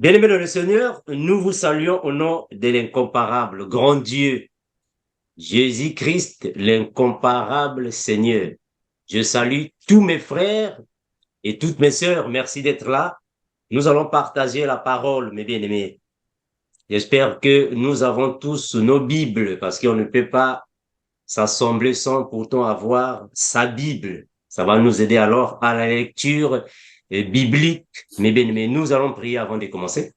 Bien-aimés dans le Seigneur, nous vous saluons au nom de l'incomparable grand Dieu, Jésus-Christ, l'incomparable Seigneur. Je salue tous mes frères et toutes mes sœurs. Merci d'être là. Nous allons partager la parole, mes bien-aimés. J'espère que nous avons tous nos Bibles parce qu'on ne peut pas s'assembler sans pourtant avoir sa Bible. Ça va nous aider alors à la lecture biblique. Mes bien-aimés, nous allons prier avant de commencer.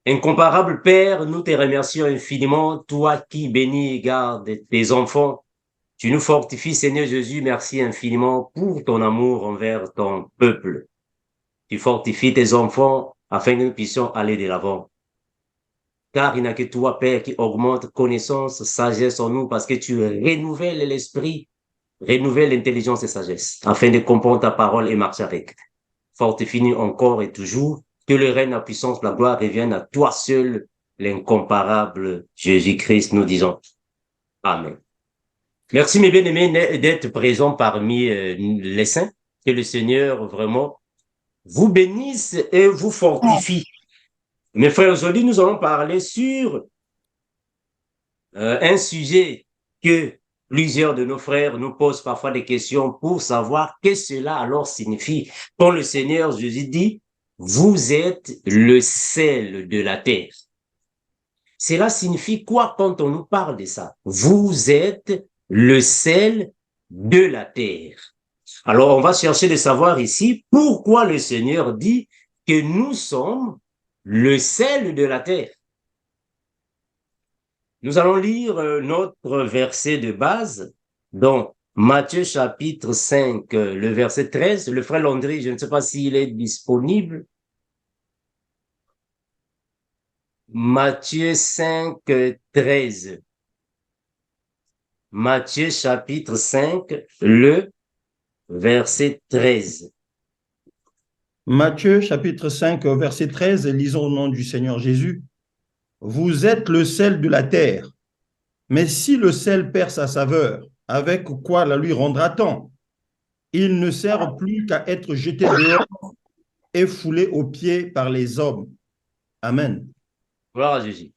Incomparable Père, nous te remercions infiniment, toi qui bénis et gardes tes enfants. Tu nous fortifies, Seigneur Jésus, merci infiniment pour ton amour envers ton peuple. Tu fortifies tes enfants afin que nous puissions aller de l'avant. Car il n'y a que toi, Père, qui augmente connaissance, sagesse en nous, parce que tu renouvelles l'esprit, renouvelles l'intelligence et sagesse, afin de comprendre ta parole et marcher avec. Fortifie-nous encore et toujours. Que le règne, la puissance, la gloire reviennent à toi seul, l'incomparable Jésus-Christ, nous disons. Amen. Merci, mes bien-aimés, d'être présents parmi les saints. Que le Seigneur vraiment vous bénisse et vous fortifie. Mes frères, aujourd'hui, nous allons parler sur un sujet que plusieurs de nos frères nous posent parfois des questions pour savoir qu'est-ce que cela alors signifie. Quand le Seigneur Jésus dit, vous êtes le sel de la terre. Cela signifie quoi quand on nous parle de ça? Vous êtes le sel de la terre. Alors, on va chercher de savoir ici pourquoi le Seigneur dit que nous sommes le sel de la terre. Nous allons lire notre verset de base dans Matthieu chapitre 5, le verset 13. Le frère Landry, je ne sais pas s'il est disponible. Matthieu 5, 13. Matthieu chapitre 5, le verset 13. Matthieu chapitre 5, verset 13, lisons au nom du Seigneur Jésus. Vous êtes le sel de la terre, mais si le sel perd sa saveur, avec quoi la lui rendra-t-on? Il ne sert plus qu'à être jeté dehors et foulé aux pieds par les hommes. Amen. Gloire à Jésus.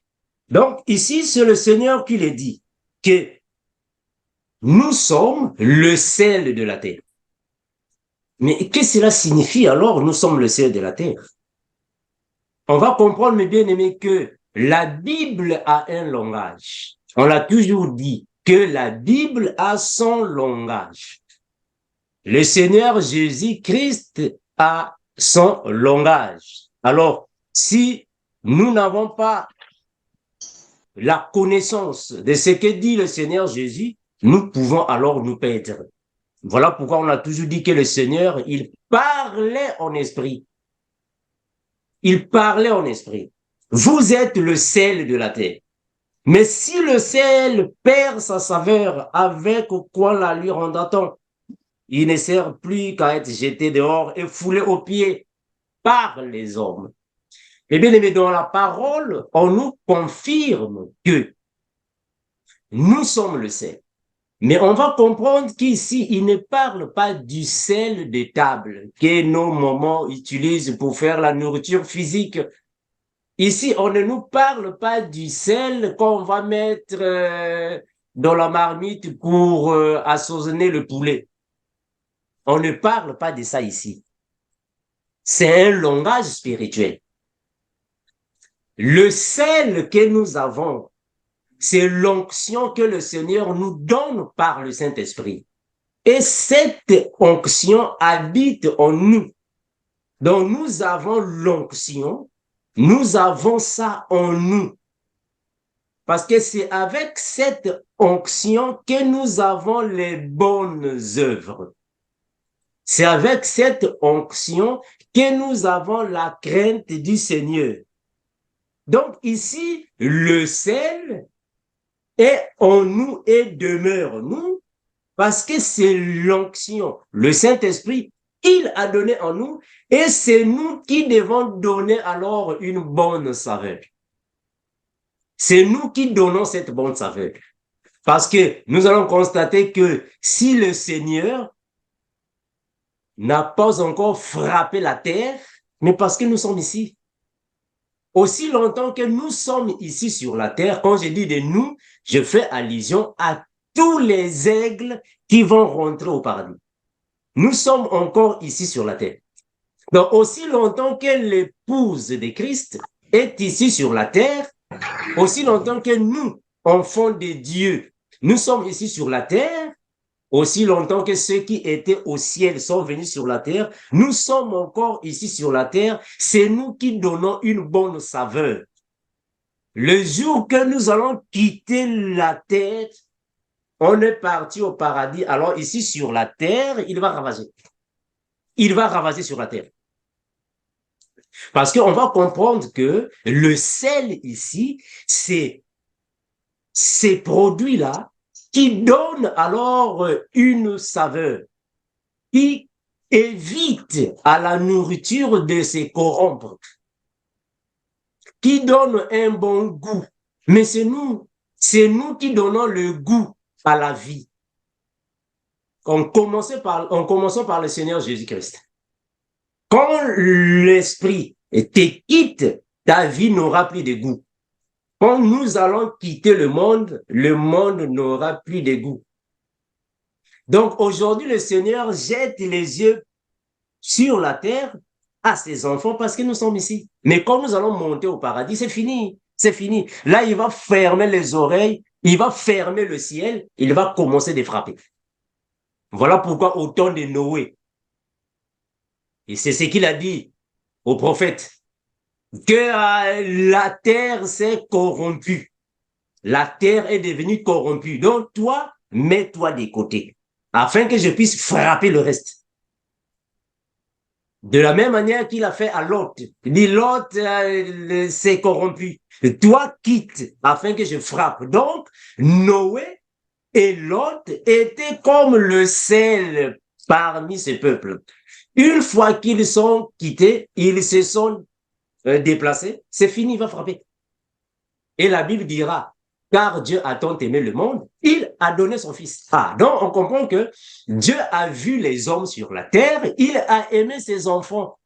Donc, ici, c'est le Seigneur qui le dit, que nous sommes le sel de la terre. Mais qu'est-ce que cela signifie alors, nous sommes le sel de la terre? On va comprendre, mes bien-aimés, que la Bible a un langage. On l'a toujours dit, que la Bible a son langage. Le Seigneur Jésus-Christ a son langage. Alors, si nous n'avons pas la connaissance de ce que dit le Seigneur Jésus, nous pouvons alors nous perdre. Voilà pourquoi on a toujours dit que le Seigneur, il parlait en esprit. Il parlait en esprit. Vous êtes le sel de la terre. Mais si le sel perd sa saveur, avec quoi la lui rendra-t-on? Il ne sert plus qu'à être jeté dehors et foulé aux pieds par les hommes. Eh bien, dans la parole, on nous confirme que nous sommes le sel. Mais on va comprendre qu'ici, il ne parle pas du sel de table que nos mamans utilisent pour faire la nourriture physique. Ici, on ne nous parle pas du sel qu'on va mettre dans la marmite pour assaisonner le poulet. On ne parle pas de ça ici. C'est un langage spirituel. Le sel que nous avons, c'est l'onction que le Seigneur nous donne par le Saint-Esprit. Et cette onction habite en nous. Donc nous avons l'onction, nous avons ça en nous. Parce que c'est avec cette onction que nous avons les bonnes œuvres. C'est avec cette onction que nous avons la crainte du Seigneur. Donc ici, le sel est en nous et demeure en nous parce que c'est l'onction. Le Saint-Esprit, il a donné en nous et c'est nous qui devons donner alors une bonne saveur. C'est nous qui donnons cette bonne saveur. Parce que nous allons constater que si le Seigneur n'a pas encore frappé la terre, mais parce que nous sommes ici, aussi longtemps que nous sommes ici sur la terre, quand je dis de nous, je fais allusion à tous les aigles qui vont rentrer au paradis. Nous sommes encore ici sur la terre. Donc, aussi longtemps que l'épouse de Christ est ici sur la terre, aussi longtemps que nous, enfants de Dieu, nous sommes ici sur la terre, aussi longtemps que ceux qui étaient au ciel sont venus sur la terre, nous sommes encore ici sur la terre, c'est nous qui donnons une bonne saveur. Le jour que nous allons quitter la terre, on est parti au paradis, alors ici sur la terre, il va ravager. Il va ravager sur la terre. Parce qu'on va comprendre que le sel ici, c'est ces produits-là qui donnent alors une saveur, qui évite à la nourriture de se corrompre, qui donne un bon goût. Mais c'est nous qui donnons le goût à la vie. En commençant par le Seigneur Jésus-Christ. Quand l'esprit te quitte, ta vie n'aura plus de goût. Quand nous allons quitter le monde n'aura plus de goût. Donc aujourd'hui, le Seigneur jette les yeux sur la terre à ses enfants parce que nous sommes ici. Mais quand nous allons monter au paradis, c'est fini. C'est fini. Là, il va fermer les oreilles, il va fermer le ciel, il va commencer de frapper. Voilà pourquoi au temps de Noé, et c'est ce qu'il a dit au prophète, que la terre s'est corrompue. La terre est devenue corrompue. Donc toi, mets-toi de côté, afin que je puisse frapper le reste. De la même manière qu'il a fait à Lot. Il dit, Lot s'est corrompu. Toi, quitte, afin que je frappe. Donc, Noé et Lot étaient comme le sel parmi ce peuple. Une fois qu'ils sont quittés, ils se sont déplacés, c'est fini, il va frapper. Et la Bible dira, car Dieu a tant aimé le monde, il a donné son fils. Ah, donc on comprend que Dieu a vu les hommes sur la terre, il a aimé ses enfants.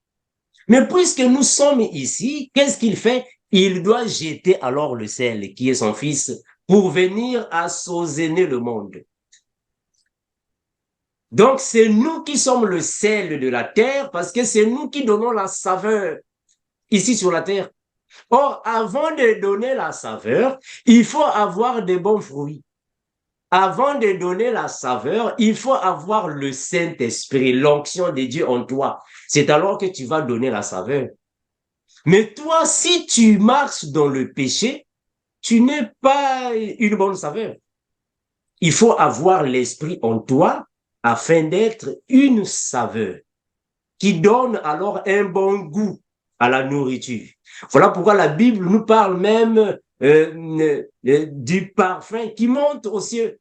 Mais puisque nous sommes ici, qu'est-ce qu'il fait? Il doit jeter alors le sel, qui est son fils, pour venir assaisonner le monde. Donc c'est nous qui sommes le sel de la terre, parce que c'est nous qui donnons la saveur ici sur la terre. Or, avant de donner la saveur, il faut avoir de bons fruits. Avant de donner la saveur, il faut avoir le Saint-Esprit, l'onction de Dieu en toi. C'est alors que tu vas donner la saveur. Mais toi, si tu marches dans le péché, tu n'es pas une bonne saveur. Il faut avoir l'Esprit en toi afin d'être une saveur qui donne alors un bon goût à la nourriture. Voilà pourquoi la Bible nous parle même du parfum qui monte aux cieux.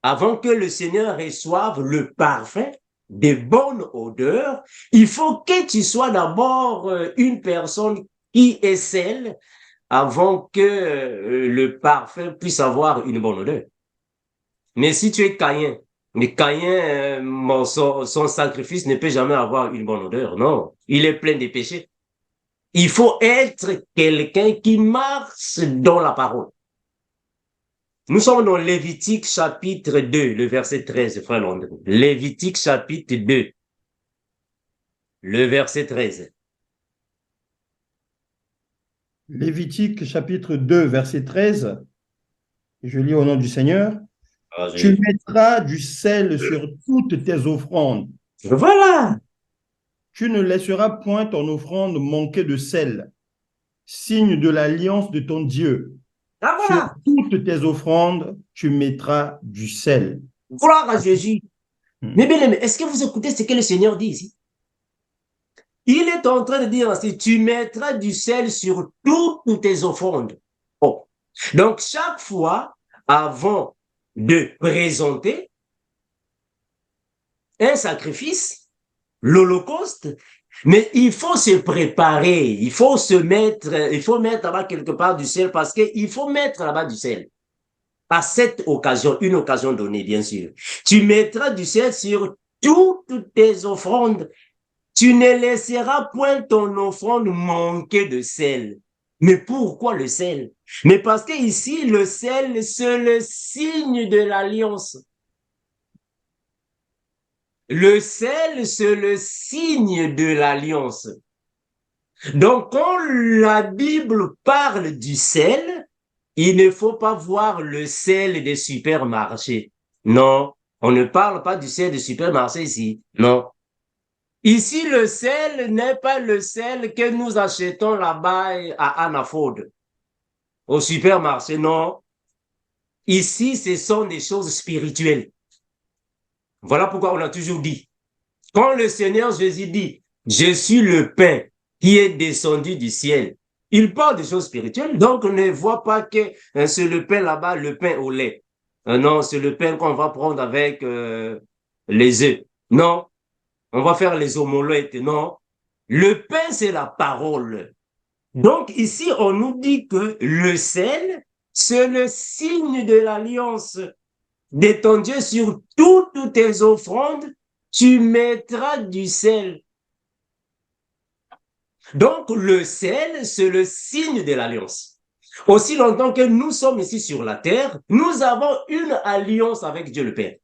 Avant que le Seigneur reçoive le parfum de bonne odeur, il faut que tu sois d'abord une personne qui est celle avant que le parfum puisse avoir une bonne odeur. Mais si tu es Caïn, mais Caïn, son sacrifice ne peut jamais avoir une bonne odeur, non. Il est plein de péchés. Il faut être quelqu'un qui marche dans la parole. Nous sommes dans Lévitique chapitre 2, le verset 13, frère Landry. Lévitique chapitre 2, le verset 13. Lévitique chapitre 2, verset 13. Je lis au nom du Seigneur. Ah, Tu mettras du sel sur toutes tes offrandes. Voilà. Tu ne laisseras point ton offrande manquer de sel, signe de l'alliance de ton Dieu. Ah, Sur voilà. toutes tes offrandes, tu mettras du sel. Gloire à Jésus. Mais bien aimé, est-ce que vous écoutez ce que le Seigneur dit ici? Il est en train de dire ainsi, tu mettras du sel sur toutes tes offrandes. Oh. Donc, chaque fois, avant de présenter un sacrifice, l'Holocauste, mais il faut se préparer, il faut mettre là-bas quelque part du sel parce qu'il faut mettre là-bas du sel. À cette occasion, une occasion donnée, bien sûr. Tu mettras du sel sur toutes tes offrandes. Tu ne laisseras point ton offrande manquer de sel. Mais pourquoi le sel? Mais parce que ici, le sel, c'est le signe de l'alliance. Le sel, c'est le signe de l'alliance. Donc, quand la Bible parle du sel, il ne faut pas voir le sel des supermarchés. Non, on ne parle pas du sel des supermarchés ici. Non. Ici, le sel n'est pas le sel que nous achetons là-bas à Anaford, au supermarché. Non. Ici, ce sont des choses spirituelles. Voilà pourquoi on a toujours dit. Quand le Seigneur Jésus dit, je suis le pain qui est descendu du ciel, il parle des choses spirituelles, donc on ne voit pas que c'est le pain là-bas, le pain au lait. Non, c'est le pain qu'on va prendre avec les œufs. Non, on va faire les omelettes. Non, le pain, c'est la parole. Donc ici, on nous dit que le sel, c'est le signe de l'alliance de ton Dieu sur toutes tes offrandes. Tu mettras du sel. Donc, le sel, c'est le signe de l'alliance. Aussi longtemps que nous sommes ici sur la terre, nous avons une alliance avec Dieu le Père.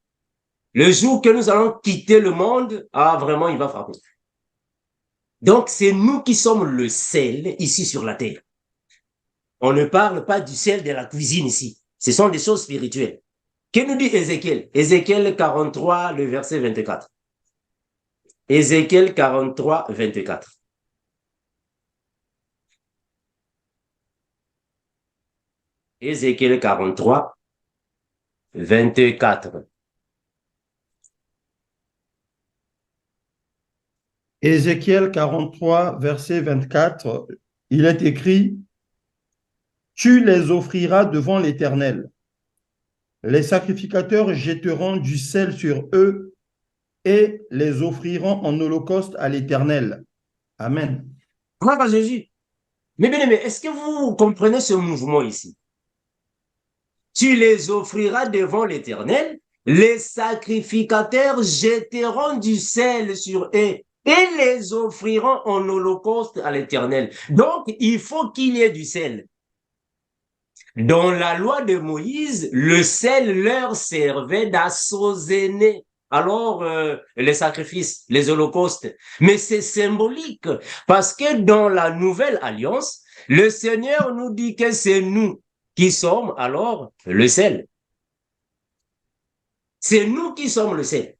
Le jour que nous allons quitter le monde, vraiment, il va frapper. Donc, c'est nous qui sommes le sel ici sur la terre. On ne parle pas du sel de la cuisine ici. Ce sont des choses spirituelles. Que nous dit Ézéchiel? Ézéchiel 43, le verset 24. Ézéchiel 43, 24. Ézéchiel 43, 24. Ézéchiel 43, verset 24, il est écrit, « Tu les offriras devant l'Éternel. Les sacrificateurs jetteront du sel sur eux et les offriront en holocauste à l'Éternel. » Amen. Gloire à Jésus. Mais bien aimé, est-ce que vous comprenez ce mouvement ici? Tu les offriras devant l'Éternel, les sacrificateurs jetteront du sel sur eux et les offriront en holocauste à l'Éternel. Donc, il faut qu'il y ait du sel. Dans la loi de Moïse, le sel leur servait d'assaisonner alors les sacrifices, les holocaustes. Mais c'est symbolique parce que dans la nouvelle alliance, le Seigneur nous dit que c'est nous qui sommes alors le sel. C'est nous qui sommes le sel.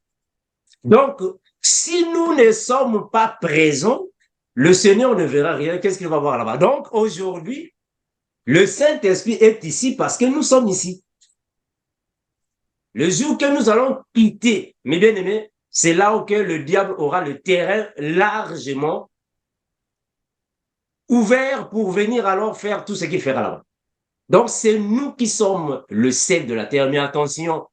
Donc, si nous ne sommes pas présents, le Seigneur ne verra rien. Qu'est-ce qu'il va voir là-bas? Donc, aujourd'hui, le Saint-Esprit est ici parce que nous sommes ici. Le jour que nous allons quitter, mes bien-aimés, c'est là où que le diable aura le terrain largement ouvert pour venir alors faire tout ce qu'il fera là-bas. Donc, c'est nous qui sommes le sel de la terre. Mais attention,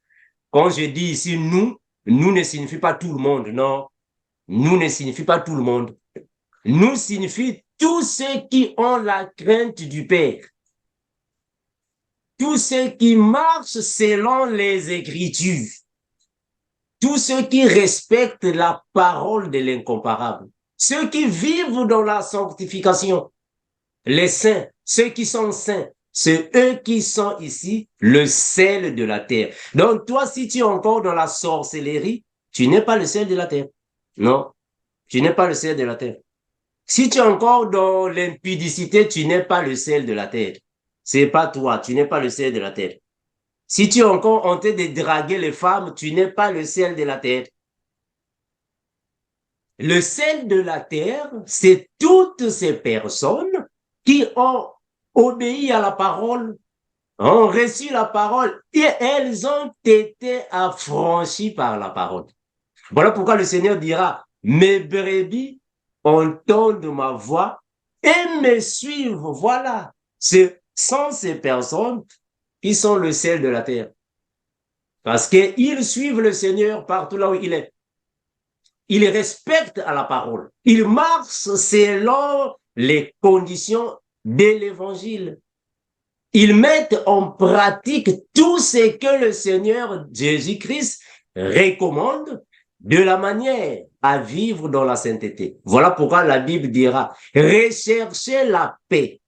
quand je dis ici nous ne signifie pas tout le monde, non. Nous ne signifie pas tout le monde. Nous signifie tous ceux qui ont la crainte du Père. Tous ceux qui marchent selon les Écritures. Tous ceux qui respectent la parole de l'incomparable. Ceux qui vivent dans la sanctification. Les saints, ceux qui sont saints. C'est eux qui sont ici le sel de la terre. Donc toi, si tu es encore dans la sorcellerie, tu n'es pas le sel de la terre. Non, tu n'es pas le sel de la terre. Si tu es encore dans l'impudicité, tu n'es pas le sel de la terre. C'est pas toi, tu n'es pas le sel de la terre. Si tu es encore en train de draguer les femmes, tu n'es pas le sel de la terre. Le sel de la terre, c'est toutes ces personnes qui ont obéi à la parole, ont reçu la parole et elles ont été affranchies par la parole. Voilà pourquoi le Seigneur dira, mes brebis entendent ma voix et me suivent. Voilà, ce sont ces personnes qui sont le sel de la terre. Parce qu'ils suivent le Seigneur partout là où il est. Ils respectent à la parole. Ils marchent selon les conditions de l'évangile. Ils mettent en pratique tout ce que le Seigneur Jésus-Christ recommande de la manière à vivre dans la sainteté. Voilà pourquoi la Bible dira, recherchez la paix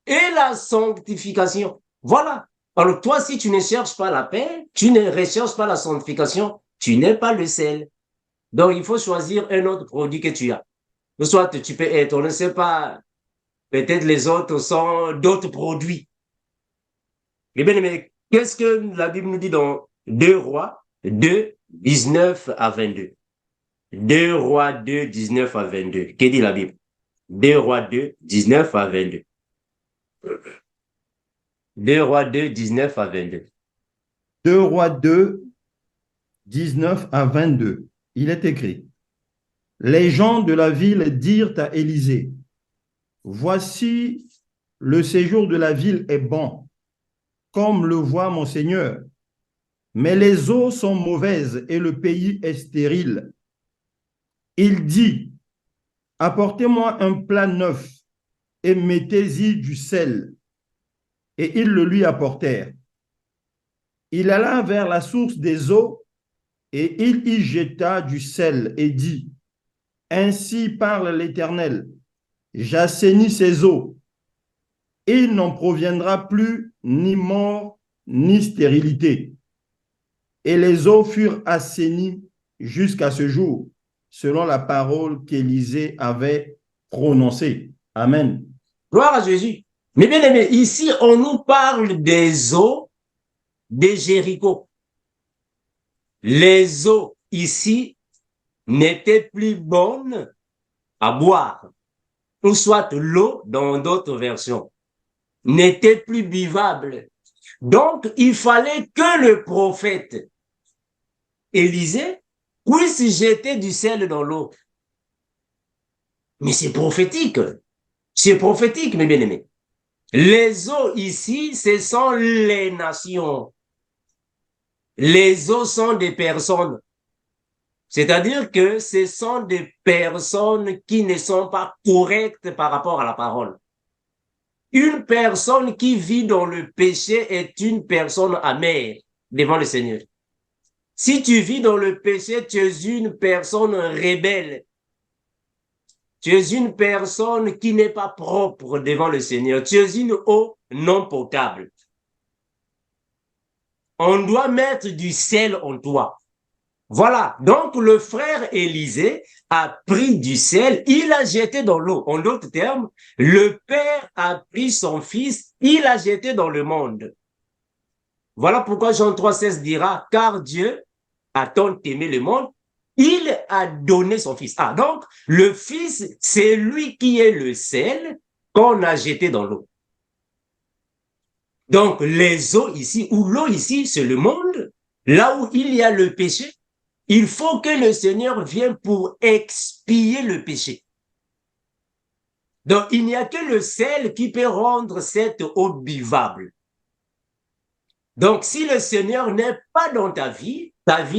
et la sanctification. Voilà. Alors toi, si tu ne cherches pas la paix, tu ne recherches pas la sanctification, tu n'es pas le sel. Donc, il faut choisir un autre produit que tu as. Soit tu peux être, on ne sait pas, peut-être les autres sont d'autres produits. Eh bien, mais qu'est-ce que la Bible nous dit dans 2 Rois 2, 19 à 22? 2 Rois 2, 19 à 22. Que dit la Bible? 2 Rois 2, 19 à 22. 2 Rois 2, 19 à 22. 2 Rois 2, 19 à 22. Il est écrit, les gens de la ville dirent à Élisée, voici, le séjour de la ville est bon, comme le voit mon Seigneur, mais les eaux sont mauvaises et le pays est stérile. Il dit, apportez-moi un plat neuf et mettez-y du sel. Et ils le lui apportèrent. Il alla vers la source des eaux et il y jeta du sel et dit, ainsi parle l'Éternel, j'assainis ces eaux. Il n'en proviendra plus ni mort ni stérilité. Et les eaux furent assainies jusqu'à ce jour, selon la parole qu'Élisée avait prononcée. Amen. Gloire à Jésus. Mais bien aimé, ici, on nous parle des eaux de Jéricho. Les eaux ici n'étaient plus bonnes à boire, ou soit l'eau, dans d'autres versions, n'était plus buvable. Donc, il fallait que le prophète Élisée puisse jeter du sel dans l'eau. Mais c'est prophétique. C'est prophétique, mes bien-aimés. Les eaux ici, ce sont les nations. Les eaux sont des personnes. C'est-à-dire que ce sont des personnes qui ne sont pas correctes par rapport à la parole. Une personne qui vit dans le péché est une personne amère devant le Seigneur. Si tu vis dans le péché, tu es une personne rebelle. Tu es une personne qui n'est pas propre devant le Seigneur. Tu es une eau non potable. On doit mettre du sel en toi. Voilà. Donc, le frère Élisée a pris du sel, il a jeté dans l'eau. En d'autres termes, le père a pris son fils, il a jeté dans le monde. Voilà pourquoi Jean 3,16 dira, car Dieu a tant aimé le monde, il a donné son fils. Ah, donc, le fils, c'est lui qui est le sel qu'on a jeté dans l'eau. Donc, les eaux ici, ou l'eau ici, c'est le monde, là où il y a le péché. Il faut que le Seigneur vienne pour expier le péché. Donc, il n'y a que le sel qui peut rendre cette eau buvable. Donc, si le Seigneur n'est pas dans ta vie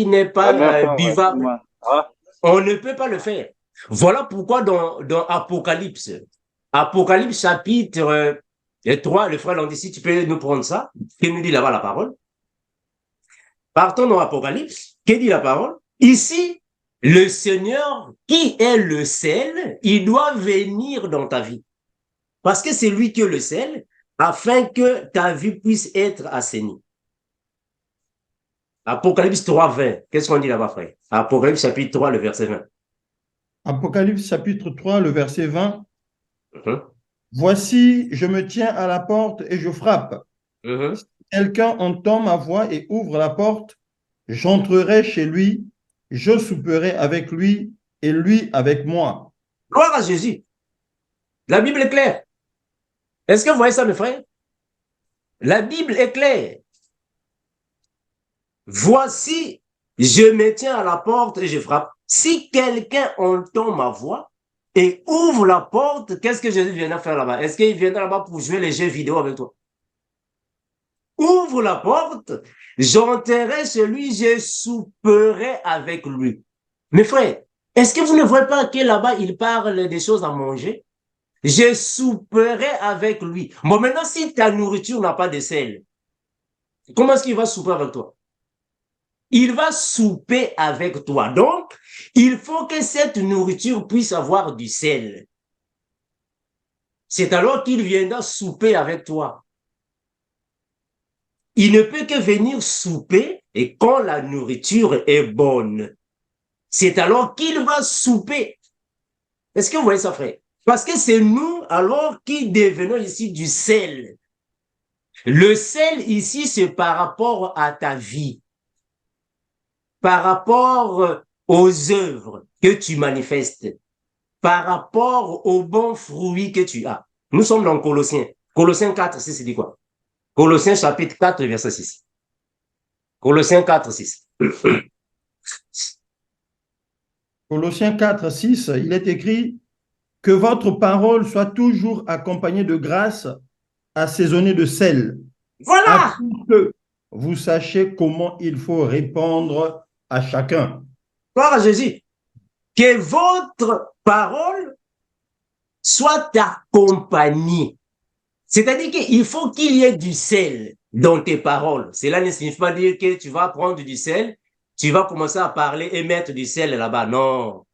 n'est pas buvable. On ne peut pas le faire. Voilà pourquoi dans Apocalypse, Apocalypse chapitre 3, le frère Landici, tu peux nous prendre ça? Qu'est-ce nous dit là-bas la parole? Partons dans Apocalypse. Qu'est-ce dit la parole? Ici, le Seigneur, qui est le sel, il doit venir dans ta vie. Parce que c'est lui qui est le sel, afin que ta vie puisse être assainie. Apocalypse 3, 20. Qu'est-ce qu'on dit là-bas, frère? Apocalypse chapitre 3, le verset 20. Apocalypse chapitre 3, le verset 20. Voici, je me tiens à la porte et je frappe. Si quelqu'un entend ma voix et ouvre la porte, j'entrerai chez lui, je souperai avec lui et lui avec moi. Gloire à Jésus. La Bible est claire. Est-ce que vous voyez ça, mes frères? La Bible est claire. Voici, je me tiens à la porte et je frappe. Si quelqu'un entend ma voix et ouvre la porte, qu'est-ce que Jésus viendra faire là-bas? Est-ce qu'il viendra là-bas pour jouer les jeux vidéo avec toi? Ouvre la porte, j'entrerai chez lui, je souperai avec lui. Mes frères, est-ce que vous ne voyez pas que là-bas, il parle des choses à manger? Je souperai avec lui. Bon, maintenant, si ta nourriture n'a pas de sel, comment est-ce qu'il va souper avec toi? il va souper avec toi. Donc, il faut que cette nourriture puisse avoir du sel. C'est alors qu'il viendra souper avec toi. Il ne peut que venir souper et quand la nourriture est bonne, c'est alors qu'il va souper. Est-ce que vous voyez ça, frère? Parce que c'est nous alors qui devenons ici du sel. Le sel ici, c'est par rapport à ta vie, par rapport aux œuvres que tu manifestes, par rapport aux bons fruits que tu as. Nous sommes dans Colossiens. Colossiens 4, 6, dit quoi? Colossiens chapitre 4, verset 6. Colossiens 4, 6. Colossiens 4, 6, il est écrit que votre parole soit toujours accompagnée de grâce, assaisonnée de sel, Voilà! afin que vous sachiez comment il faut répondre à chacun. Gloire à Jésus. Que votre parole soit accompagnée. C'est-à-dire qu'il faut qu'il y ait du sel dans tes paroles. Cela ne signifie pas dire que tu vas prendre du sel, tu vas commencer à parler et mettre du sel là-bas. Non.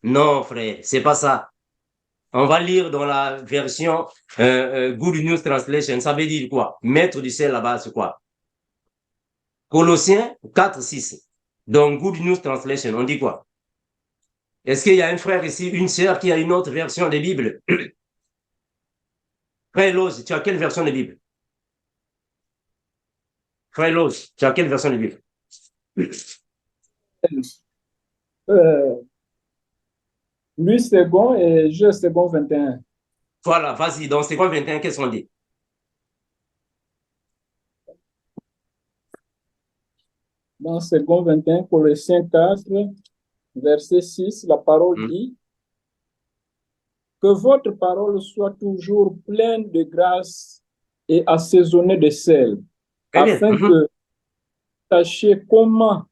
Non, frère, c'est pas ça. On va lire dans la version Good News Translation. Ça veut dire quoi? Mettre du sel là-bas, c'est quoi? Colossiens 4, 6. Dans Good News Translation, on dit quoi? Est-ce qu'il y a un frère ici, une sœur qui a une autre version de Bible? Frère Loge, tu as quelle version de Bible? Frère Loge, tu as quelle version de Bible? Lui second et je second 21. Voilà, vas-y, dans second 21, qu'est-ce qu'on dit? Dans second 21, Colossiens 4, verset 6, la parole dit que votre parole soit toujours pleine de grâce et assaisonnée de sel, afin que vous sachiez comment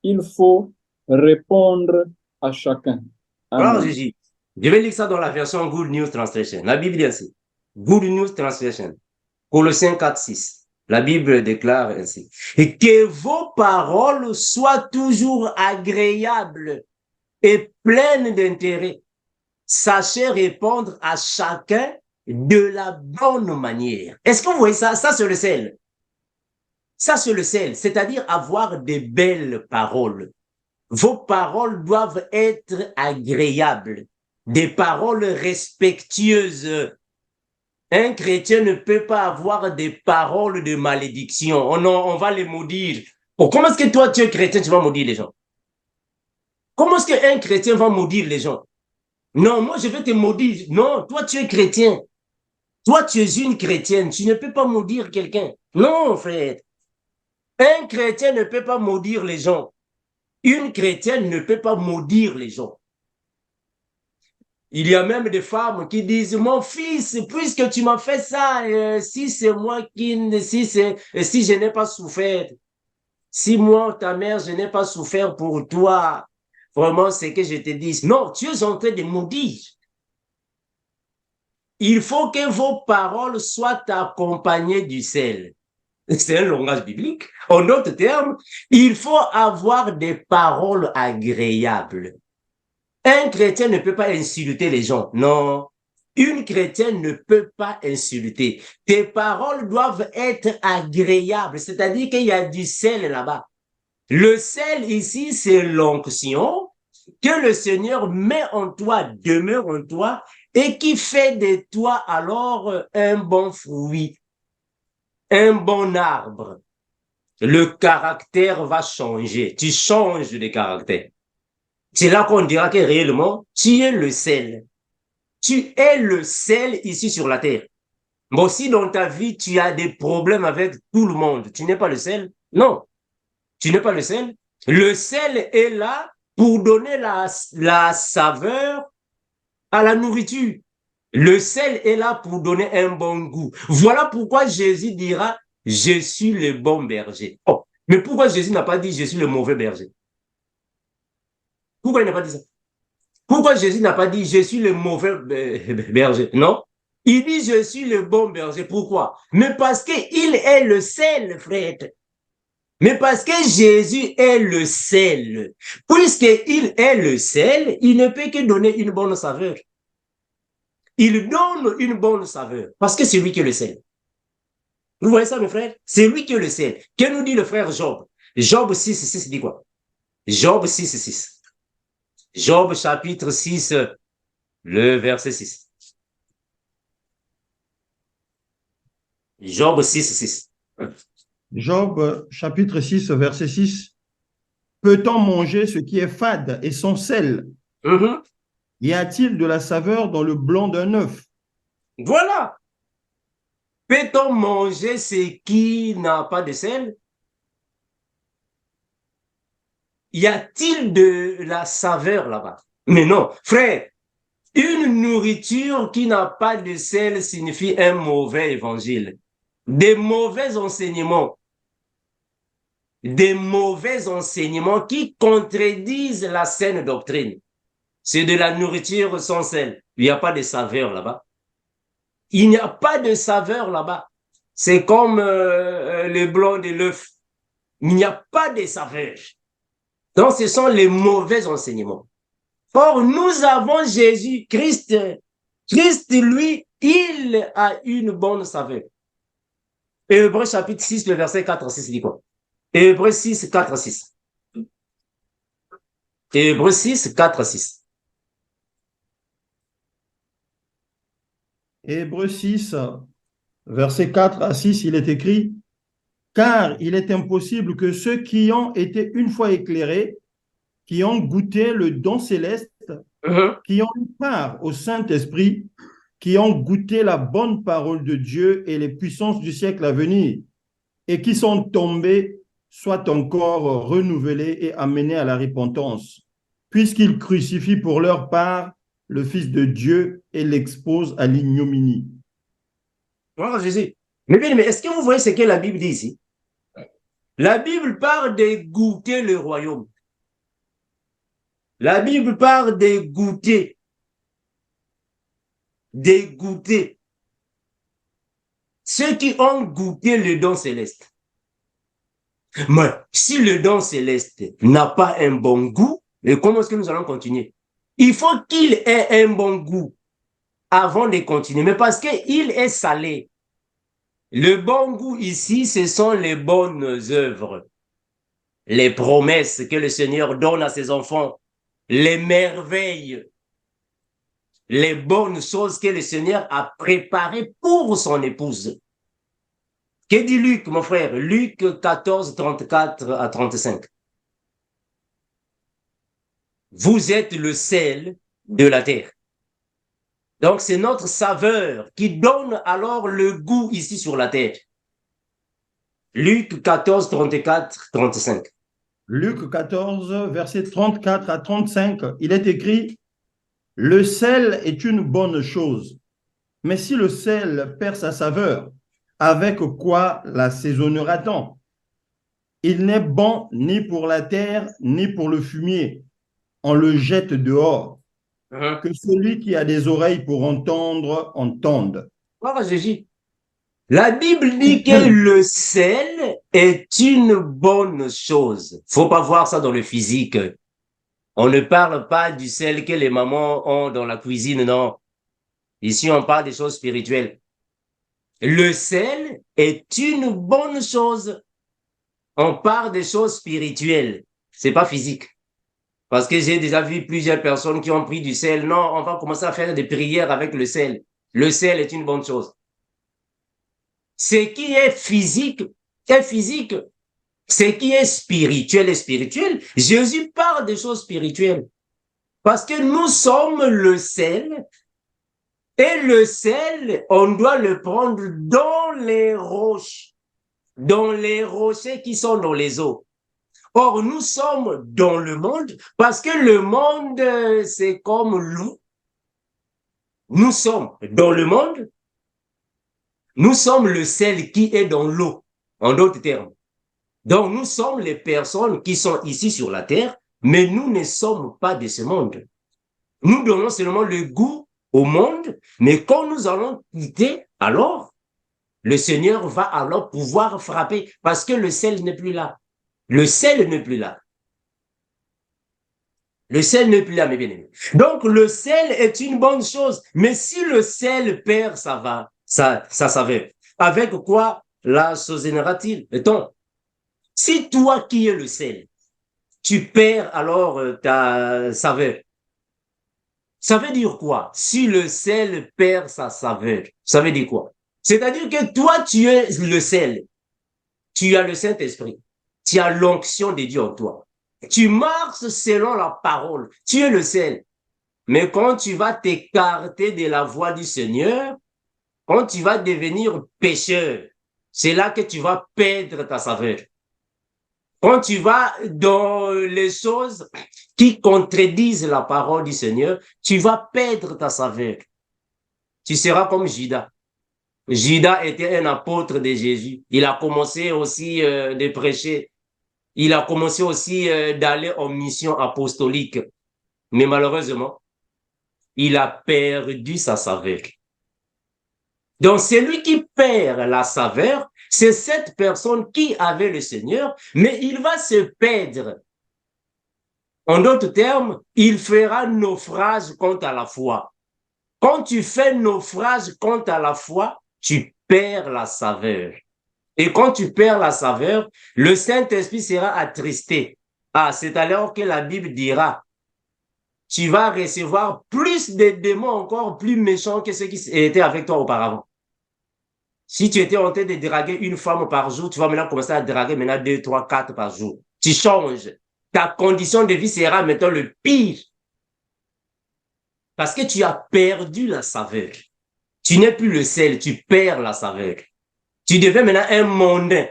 il faut répondre à chacun. Alors, Amen. Jésus, je vais lire ça dans la version Good News Translation. La Bible dit ainsi. Good News Translation. Colossiens 4, 6. La Bible déclare ainsi. Et que vos paroles soient toujours agréables et pleines d'intérêt. Sachez répondre à chacun de la bonne manière. Est-ce que vous voyez ça? Ça, c'est le sel. Ça, c'est le sel. C'est-à-dire avoir des belles paroles. Vos paroles doivent être agréables. Des paroles respectueuses. Un chrétien ne peut pas avoir des paroles de malédiction. On va les maudire. Oh, comment est-ce que toi, tu es chrétien, tu vas maudire les gens? Comment est-ce qu'un chrétien va maudire les gens? Non, moi, je vais te maudire. Non, toi, tu es chrétien. Toi, tu es une chrétienne. Tu ne peux pas maudire quelqu'un. Non, frère. Un chrétien ne peut pas maudire les gens. Une chrétienne ne peut pas maudire les gens. Il y a même des femmes qui disent, mon fils, puisque tu m'as fait ça, si c'est moi si je n'ai pas souffert, si moi, ta mère, je n'ai pas souffert pour toi, vraiment, c'est que je te dise, non, tu es en train de maudire. Il faut que vos paroles soient accompagnées du sel. C'est un langage biblique. En d'autres termes, il faut avoir des paroles agréables. Un chrétien ne peut pas insulter les gens. Non. Une chrétienne ne peut pas insulter. Tes paroles doivent être agréables, c'est-à-dire qu'il y a du sel là-bas. Le sel ici, c'est l'onction que le Seigneur met en toi, demeure en toi, et qui fait de toi alors un bon fruit, un bon arbre. Le caractère va changer. Tu changes de caractère. C'est là qu'on dira que réellement, tu es le sel. Tu es le sel ici sur la terre. Bon, si dans ta vie, tu as des problèmes avec tout le monde, tu n'es pas le sel? Non, tu n'es pas le sel. Le sel est là pour donner la saveur à la nourriture. Le sel est là pour donner un bon goût. Voilà pourquoi Jésus dira, je suis le bon berger. Oh, mais pourquoi Jésus n'a pas dit, je suis le mauvais berger? Pourquoi il n'a pas dit ça? Pourquoi Jésus n'a pas dit, je suis le mauvais berger? Non. Il dit, je suis le bon berger. Pourquoi? Mais parce qu'il est le sel, frère. Mais parce que Jésus est le sel. Puisqu'il est le sel, il ne peut que donner une bonne saveur. Il donne une bonne saveur parce que c'est lui qui est le sel. Vous voyez ça, mes frères? C'est lui qui est le sel. Que nous dit le frère Job? Job 6 dit quoi? Job 6. Job chapitre 6, le verset 6. Job 6. Job chapitre 6, verset 6. Peut-on manger ce qui est fade et sans sel? Y a-t-il de la saveur dans le blanc d'un œuf? Voilà. Peut-on manger ce qui n'a pas de sel? Y a-t-il de la saveur là-bas? Mais non, frère, une nourriture qui n'a pas de sel signifie un mauvais évangile. Des mauvais enseignements qui contredisent la saine doctrine. C'est de la nourriture sans sel. Il n'y a pas de saveur là-bas. Il n'y a pas de saveur là-bas. C'est comme le blanc de l'œuf. Il n'y a pas de saveur. Donc, ce sont les mauvais enseignements. Or, nous avons Jésus, Christ. Christ, lui, il a une bonne saveur. Hébreux chapitre 6, le verset 4 à 6 dit quoi? Hébreux 6, 4 à 6. Hébreux 6, 4 à 6. Hébreux 6, verset 4 à 6, il est écrit: car il est impossible que ceux qui ont été une fois éclairés, qui ont goûté le don céleste, qui ont eu part au Saint-Esprit, qui ont goûté la bonne parole de Dieu et les puissances du siècle à venir, et qui sont tombés, soient encore renouvelés et amenés à la repentance, puisqu'ils crucifient pour leur part le Fils de Dieu et l'exposent à l'ignominie. Voilà Jésus. Mais bien, mais est-ce que vous voyez ce que la Bible dit ici? La Bible parle de goûter le royaume. La Bible parle de goûter. De goûter. Ceux qui ont goûté le don céleste. Mais si le don céleste n'a pas un bon goût, et comment est-ce que nous allons continuer? Il faut qu'il ait un bon goût avant de continuer. Mais parce qu'il est salé. Le bon goût ici, ce sont les bonnes œuvres, les promesses que le Seigneur donne à ses enfants, les merveilles, les bonnes choses que le Seigneur a préparées pour son épouse. Que dit Luc, mon frère? Luc 14, 34 à 35. Vous êtes le sel de la terre. Donc, c'est notre saveur qui donne alors le goût ici sur la terre. Luc 14, 34, 35. Luc 14, verset 34 à 35, il est écrit: le sel est une bonne chose, mais si le sel perd sa saveur, avec quoi l'assaisonnera-t-on? Il n'est bon ni pour la terre, ni pour le fumier. On le jette dehors. Que celui qui a des oreilles pour entendre, entende. Voilà Jésus. La Bible dit que le sel est une bonne chose. Faut pas voir ça dans le physique. On ne parle pas du sel que les mamans ont dans la cuisine, non. Ici, on parle des choses spirituelles. Le sel est une bonne chose. On parle des choses spirituelles. C'est pas physique. Parce que j'ai déjà vu plusieurs personnes qui ont pris du sel. Non, on va commencer à faire des prières avec le sel. Le sel est une bonne chose. Ce qui est physique est physique. Ce qui est spirituel est spirituel. Jésus parle des choses spirituelles. Parce que nous sommes le sel. Et le sel, on doit le prendre dans les roches. Dans les rochers qui sont dans les eaux. Or, nous sommes dans le monde parce que le monde, c'est comme l'eau. Nous sommes dans le monde. Nous sommes le sel qui est dans l'eau, en d'autres termes. Donc, nous sommes les personnes qui sont ici sur la terre, mais nous ne sommes pas de ce monde. Nous donnons seulement le goût au monde, mais quand nous allons quitter, alors, le Seigneur va alors pouvoir frapper parce que le sel n'est plus là. Le sel n'est plus là. Le sel n'est plus là, mes bien-aimés. Donc, le sel est une bonne chose. Mais si le sel perd sa saveur, avec quoi la s'osènera-t-il? Mettons, si toi qui es le sel, tu perds alors ta saveur, ça veut dire quoi? Si le sel perd sa saveur, ça veut dire quoi? C'est-à-dire que toi, tu es le sel. Tu as le Saint-Esprit. Tu as l'onction de Dieu en toi. Tu marches selon la parole. Tu es le sel. Mais quand tu vas t'écarter de la voie du Seigneur, quand tu vas devenir pécheur, c'est là que tu vas perdre ta saveur. Quand tu vas dans les choses qui contredisent la parole du Seigneur, tu vas perdre ta saveur. Tu seras comme Judas. Judas était un apôtre de Jésus. Il a commencé aussi de prêcher. Il a commencé aussi d'aller en mission apostolique. Mais malheureusement, il a perdu sa saveur. Donc, celui qui perd la saveur, c'est cette personne qui avait le Seigneur, mais il va se perdre. En d'autres termes, il fera naufrage quant à la foi. Quand tu fais naufrage quant à la foi, tu perds la saveur. Et quand tu perds la saveur, le Saint-Esprit sera attristé. Ah, c'est alors que la Bible dira, tu vas recevoir plus de démons encore plus méchants que ceux qui étaient avec toi auparavant. Si tu étais en train de draguer une femme par jour, tu vas maintenant commencer à draguer maintenant 2, 3, 4 par jour. Tu changes. Ta condition de vie sera maintenant le pire. Parce que tu as perdu la saveur. Tu n'es plus le sel, tu perds la saveur. Tu deviens maintenant un mondain.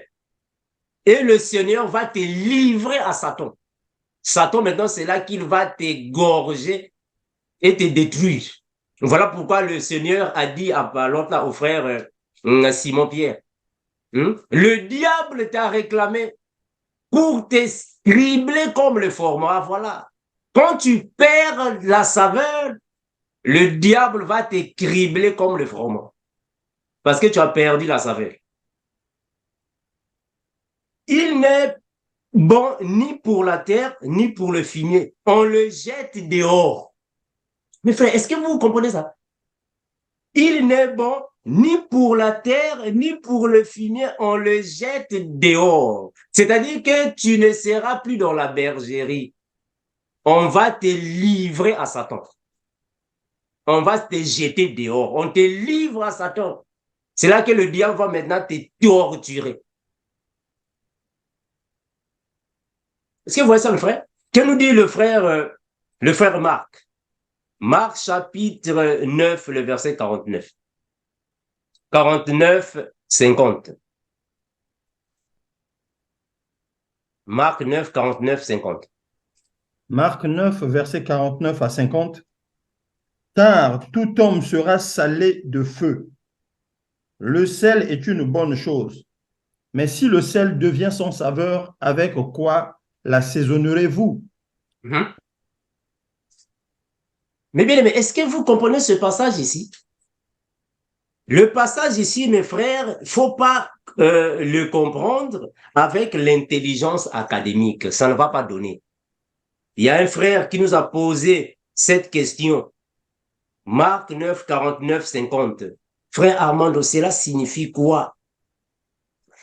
Et le Seigneur va te livrer à Satan. Satan, maintenant, c'est là qu'il va t'égorger et te détruire. Voilà pourquoi le Seigneur a dit à l'autre, au frère Simon-Pierre, le diable t'a réclamé pour te cribler comme le format. Voilà. Quand tu perds la saveur, le diable va te cribler comme le froment. Parce que tu as perdu la saveur. Il n'est bon ni pour la terre, ni pour le fumier. On le jette dehors. Mes frères, est-ce que vous comprenez ça? Il n'est bon ni pour la terre, ni pour le fumier. On le jette dehors. C'est-à-dire que tu ne seras plus dans la bergerie. On va te livrer à Satan. On va te jeter dehors. On te livre à Satan. C'est là que le diable va maintenant te torturer. Est-ce que vous voyez ça, le frère? Que nous dit le frère Marc? Marc chapitre 9, le verset 49. 49, 50. Marc 9, 49, 50. Marc 9, verset 49 à 50. Car tout homme sera salé de feu. Le sel est une bonne chose. Mais si le sel devient sans saveur, avec quoi l'assaisonnerez-vous? Mais bien, est-ce que vous comprenez ce passage ici? Le passage ici, mes frères, il ne faut pas le comprendre avec l'intelligence académique. Ça ne va pas donner. Il y a un frère qui nous a posé cette question. Marc 9, 49, 50. Frère Armando, cela signifie quoi?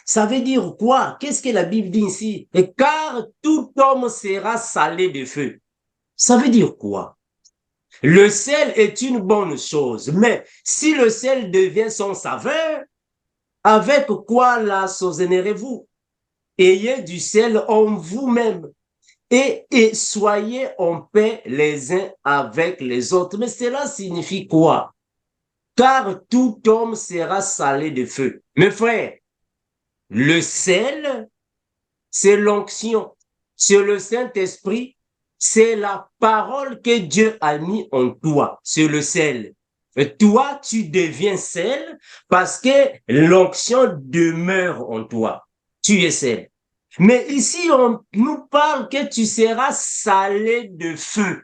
Ça veut dire quoi? Qu'est-ce que la Bible dit ici? Et car tout homme sera salé de feu. Ça veut dire quoi? Le sel est une bonne chose, mais si le sel devient sans saveur, avec quoi l'assaisonnerez-vous? Ayez du sel en vous-même et soyez en paix les uns avec les autres. Mais cela signifie quoi? Car tout homme sera salé de feu. Mes frères, le sel, c'est l'onction, c'est le Saint-Esprit, c'est la parole que Dieu a mis en toi, c'est le sel. Et toi, tu deviens sel parce que l'onction demeure en toi. Tu es sel. Mais ici, on nous parle que tu seras salé de feu.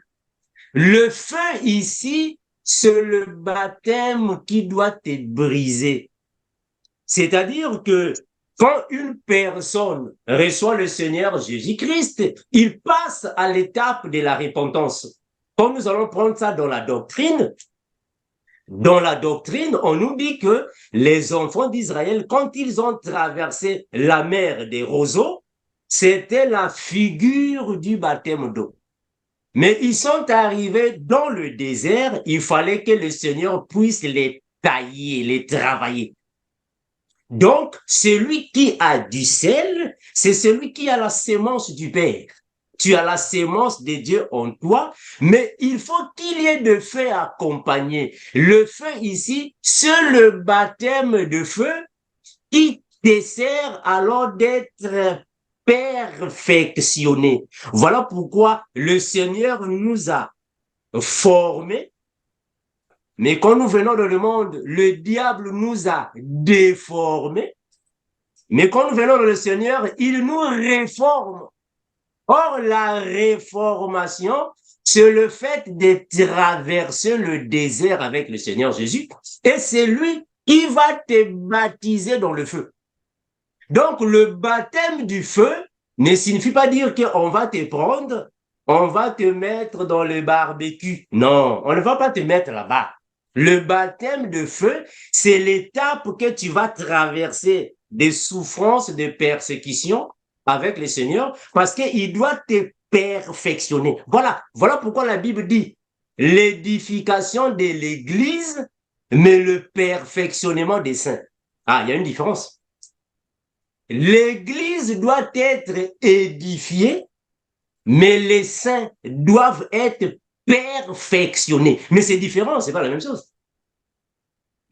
Le feu ici, c'est le baptême qui doit te briser. C'est-à-dire que Quand une personne reçoit le Seigneur Jésus-Christ, il passe à l'étape de la repentance. Quand nous allons prendre ça dans la doctrine, on nous dit que les enfants d'Israël, quand ils ont traversé la mer des roseaux, c'était la figure du baptême d'eau. Mais ils sont arrivés dans le désert, il fallait que le Seigneur puisse les tailler, les travailler. Donc, celui qui a du sel, c'est celui qui a la sémence du Père. Tu as la sémence de Dieu en toi, mais il faut qu'il y ait de feu accompagné. Le feu ici, c'est le baptême de feu qui te sert alors d'être perfectionné. Voilà pourquoi le Seigneur nous a formés, mais quand nous venons dans le monde, le diable nous a déformés, mais quand nous venons dans le Seigneur, il nous réforme. Or, la réformation, c'est le fait de traverser le désert avec le Seigneur Jésus, et c'est lui qui va te baptiser dans le feu. Donc, le baptême du feu ne signifie pas dire qu'on va te prendre, on va te mettre dans le barbecue. Non, on ne va pas te mettre là-bas. Le baptême de feu, c'est l'étape que tu vas traverser des souffrances, des persécutions avec le Seigneur, parce qu'il doit te perfectionner. Voilà pourquoi la Bible dit l'édification de l'Église, mais le perfectionnement des saints. Ah, il y a une différence. L'Église doit être édifiée, mais les saints doivent être perfectionnés. Mais c'est différent, c'est pas la même chose.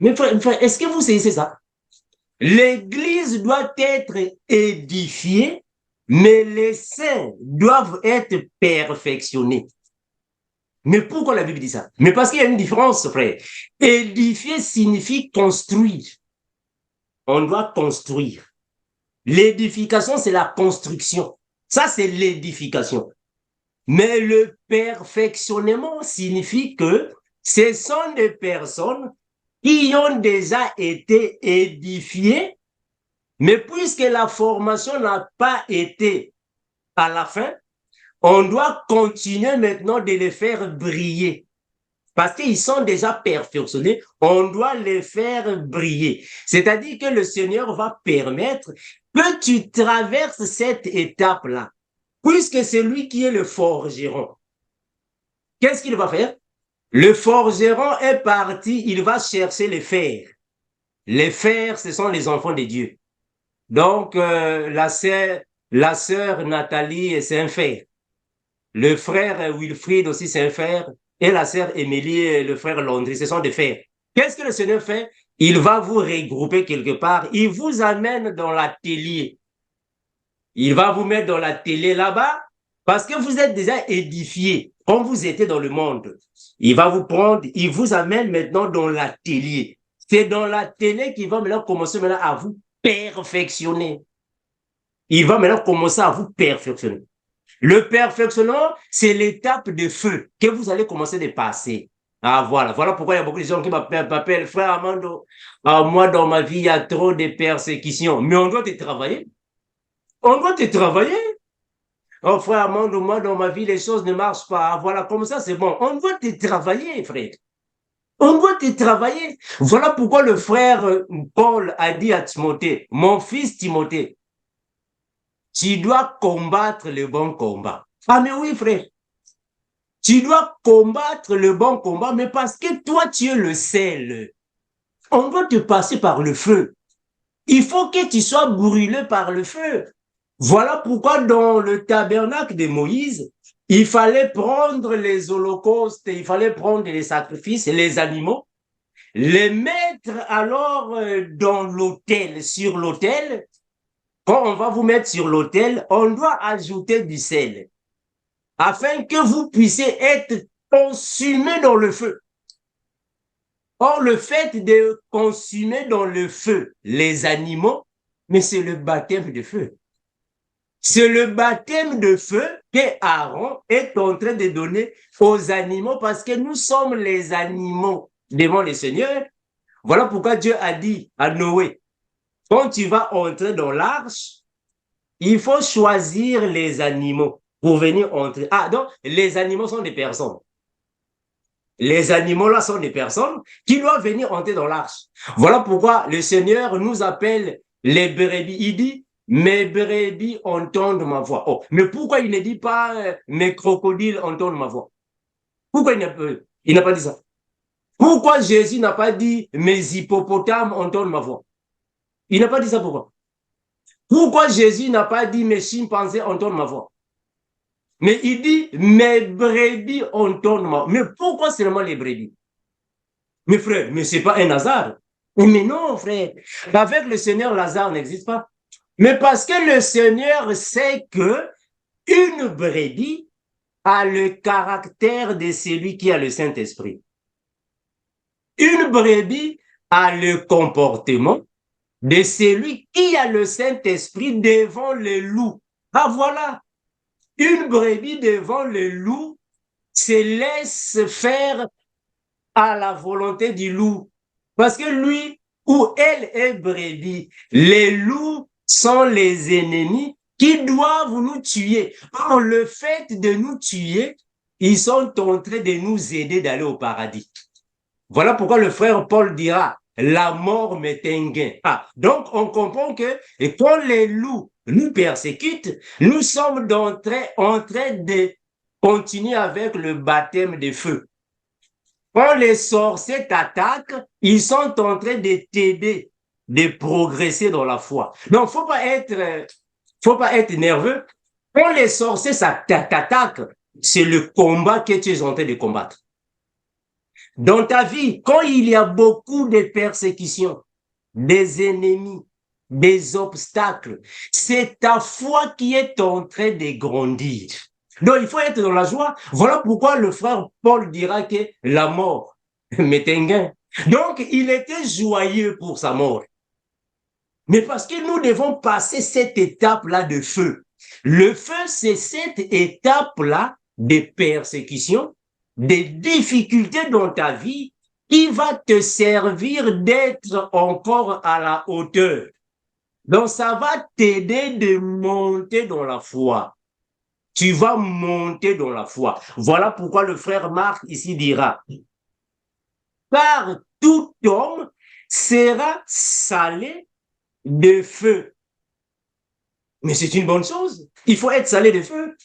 Mais frère, est-ce que vous saisissez ça? L'Église doit être édifiée, mais les saints doivent être perfectionnés. Mais pourquoi la Bible dit ça? Mais parce qu'il y a une différence, frère. Édifier signifie construire. On doit construire. L'édification, c'est la construction. Ça, c'est l'édification. Mais le perfectionnement signifie que ce sont des personnes qui ont déjà été édifiées, mais puisque la formation n'a pas été à la fin, on doit continuer maintenant de les faire briller. Parce qu'ils sont déjà perfectionnés, on doit les faire briller. C'est-à-dire que le Seigneur va permettre que tu traverses cette étape-là. Puisque c'est lui qui est le forgeron. Qu'est-ce qu'il va faire? Le forgeron est parti, il va chercher les fers. Les fers, ce sont les enfants de Dieu. Donc, la sœur Nathalie, c'est un fer. Le frère Wilfried aussi, c'est un fer. Et la sœur Émilie et le frère Landry, ce sont des fers. Qu'est-ce que le Seigneur fait? Il va vous regrouper quelque part. Il vous amène dans l'atelier. Il va vous mettre dans l'atelier là-bas parce que vous êtes déjà édifié quand vous étiez dans le monde. Il va vous prendre, il vous amène maintenant dans l'atelier. C'est dans l'atelier qu'il va maintenant commencer maintenant à vous perfectionner. Il va maintenant commencer à vous perfectionner. Le perfectionnement, c'est l'étape de feu que vous allez commencer de passer. Ah, voilà pourquoi il y a beaucoup de gens qui m'appellent frère Armando. Ah, moi, dans ma vie, il y a trop de persécutions. Mais on doit te travailler. On doit te travailler. Oh, frère Armando, moi, dans ma vie, les choses ne marchent pas. Ah, voilà, comme ça, c'est bon. On doit te travailler, frère. On doit te travailler. Voilà pourquoi le frère Paul a dit à Timothée, mon fils Timothée, tu dois combattre le bon combat. Ah, mais oui, frère. Tu dois combattre le bon combat, mais parce que toi, tu es le sel. On doit te passer par le feu. Il faut que tu sois brûlé par le feu. Voilà pourquoi dans le tabernacle de Moïse, il fallait prendre les holocaustes, il fallait prendre les sacrifices, les animaux, les mettre alors dans l'autel, sur l'autel. Quand on va vous mettre sur l'autel, on doit ajouter du sel afin que vous puissiez être consumés dans le feu. Or, le fait de consumer dans le feu les animaux, mais c'est le baptême de feu. C'est le baptême de feu que Aaron est en train de donner aux animaux parce que nous sommes les animaux devant le Seigneur. Voilà pourquoi Dieu a dit à Noé, quand tu vas entrer dans l'arche, il faut choisir les animaux pour venir entrer. Ah, donc, les animaux sont des personnes. Les animaux là sont des personnes qui doivent venir entrer dans l'arche. Voilà pourquoi le Seigneur nous appelle les brebis. Il dit, mes brebis entendent ma voix. Oh, mais pourquoi il ne dit pas mes crocodiles entendent ma voix? Pourquoi il n'a pas dit ça? Pourquoi Jésus n'a pas dit mes hippopotames entendent ma voix? Il n'a pas dit ça pourquoi? Pourquoi Jésus n'a pas dit mes chimpanzés entendent ma voix? Mais il dit mes brebis entendent ma voix. Mais pourquoi seulement les brebis? Mais frère, mais c'est pas un hasard. Mais non, frère. Avec le Seigneur, Lazare n'existe pas. Mais parce que le Seigneur sait que une brebis a le caractère de celui qui a le Saint-Esprit. Une brebis a le comportement de celui qui a le Saint-Esprit devant le loup. Ah voilà, une brebis devant le loup se laisse faire à la volonté du loup. Parce que lui ou elle est brebis. Les loups sont les ennemis qui doivent nous tuer. Or, le fait de nous tuer, ils sont en train de nous aider d'aller au paradis. Voilà pourquoi le frère Paul dira, la mort m'est un gain. Ah, donc, on comprend que quand les loups nous persécutent, nous sommes en train de continuer avec le baptême de feu. Quand les sorciers t'attaquent, ils sont en train de t'aider, de progresser dans la foi. Donc, faut pas être nerveux. Quand les sorciers t'attaquent, c'est le combat que tu es en train de combattre. Dans ta vie, quand il y a beaucoup de persécutions, des ennemis, des obstacles, c'est ta foi qui est en train de grandir. Donc, il faut être dans la joie. Voilà pourquoi le frère Paul dira que la mort m'est un gain. Donc, il était joyeux pour sa mort. Mais parce que nous devons passer cette étape-là de feu. Le feu, c'est cette étape-là de persécution, des difficultés dans ta vie qui va te servir d'être encore à la hauteur. Donc, ça va t'aider de monter dans la foi. Tu vas monter dans la foi. Voilà pourquoi le frère Marc ici dira, car tout homme sera salé de feu. Mais c'est une bonne chose. Il faut être salé de feu.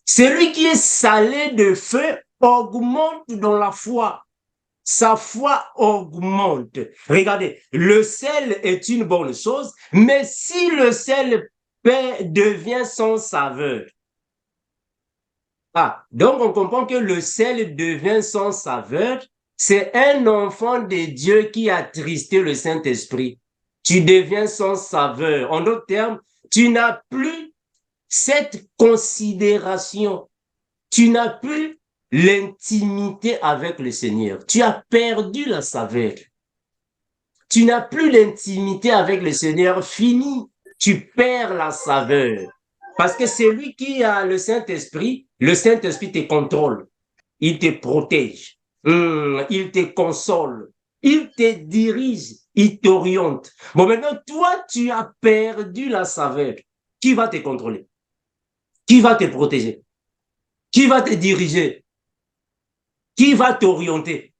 Celui qui est salé de feu augmente dans la foi. Sa foi augmente. Regardez, le sel est une bonne chose, mais si le sel devient sans saveur, donc on comprend que le sel devient sans saveur, c'est un enfant de Dieu qui a attristé le Saint-Esprit. Tu deviens sans saveur. En d'autres termes, tu n'as plus cette considération. Tu n'as plus l'intimité avec le Seigneur. Tu as perdu la saveur. Tu n'as plus l'intimité avec le Seigneur. Fini. Tu perds la saveur. Parce que c'est lui qui a le Saint-Esprit te contrôle. Il te protège. Il te console. Il te dirige. Il t'oriente. Bon, maintenant, toi, tu as perdu la saveur. Qui va te contrôler? Qui va te protéger? Qui va te diriger? Qui va t'orienter?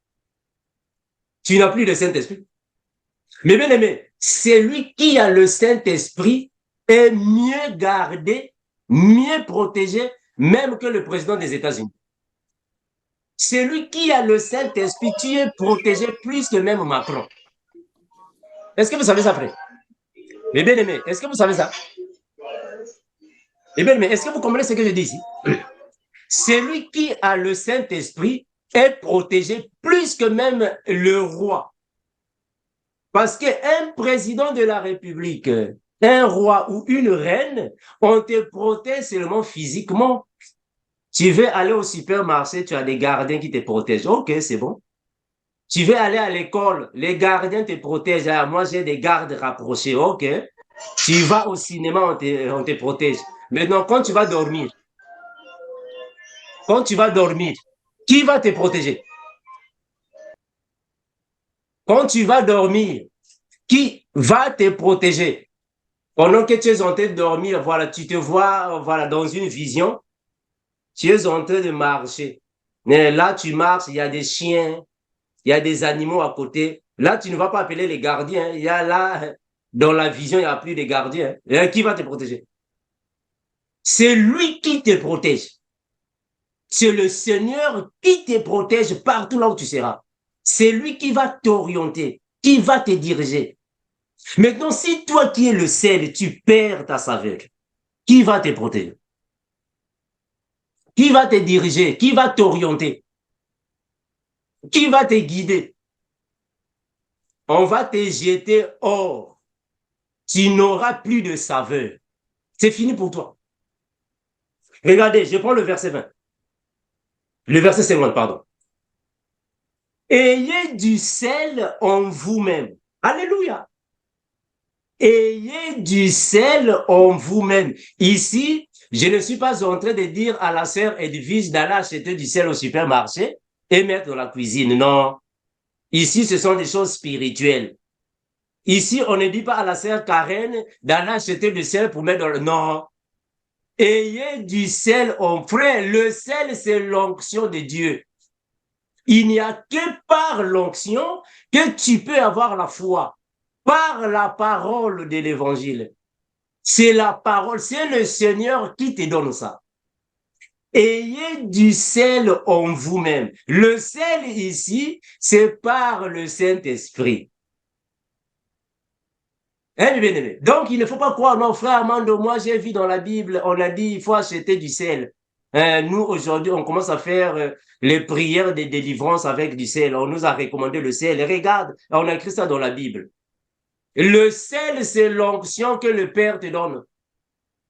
Tu n'as plus le Saint-Esprit. Mais bien aimé, celui qui a le Saint-Esprit est mieux gardé, mieux protégé, même que le président des États-Unis. Celui qui a le Saint-Esprit, tu es protégé plus que même Macron. Est-ce que vous savez ça, frère? Mais bien aimé, est-ce que vous savez ça? Eh bien, mais est-ce que vous comprenez ce que je dis ici? Celui qui a le Saint-Esprit est protégé plus que même le roi. Parce qu'un président de la République, un roi ou une reine, on te protège seulement physiquement. Tu veux aller au supermarché, tu as des gardiens qui te protègent. Ok, c'est bon. Tu veux aller à l'école, les gardiens te protègent. Ah, moi, j'ai des gardes rapprochés. Ok. Tu vas au cinéma, on te protège. Maintenant, quand tu vas dormir, qui va te protéger? Quand tu vas dormir, qui va te protéger. Pendant que tu es en train de dormir, voilà, tu te vois, voilà, dans une vision, tu es en train de marcher. Mais là, tu marches, il y a des chiens, il y a des animaux à côté. Là, tu ne vas pas appeler les gardiens. Il y a là, dans la vision, il n'y a plus de gardiens. Et qui va te protéger? C'est lui qui te protège. C'est le Seigneur qui te protège partout là où tu seras. C'est lui qui va t'orienter, qui va te diriger. Maintenant, si toi qui es le sel, tu perds ta saveur, qui va te protéger? Qui va te diriger? Qui va t'orienter? Qui va te guider? On va te jeter hors. Tu n'auras plus de saveur. C'est fini pour toi. Regardez, je prends le verset 20. Le verset 50, pardon. Ayez du sel en vous-même. Alléluia. Ayez du sel en vous-même. Ici, je ne suis pas en train de dire à la sœur Edwige d'aller acheter du sel au supermarché et mettre dans la cuisine. Non. Ici, ce sont des choses spirituelles. Ici, on ne dit pas à la sœur Karen d'aller acheter du sel pour mettre dans le... Non. Ayez du sel en frère. Le sel, c'est l'onction de Dieu. Il n'y a que par l'onction que tu peux avoir la foi. Par la parole de l'évangile. C'est la parole, c'est le Seigneur qui te donne ça. Ayez du sel en vous-même. Le sel ici, c'est par le Saint-Esprit. Hein, bien aimé? Donc, il ne faut pas croire, non, frère Armando, moi j'ai vu dans la Bible, on a dit, il faut acheter du sel. Nous, aujourd'hui, on commence à faire les prières de délivrance avec du sel. On nous a recommandé le sel. Et regarde, on a écrit ça dans la Bible. Le sel, c'est l'onction que le Père te donne.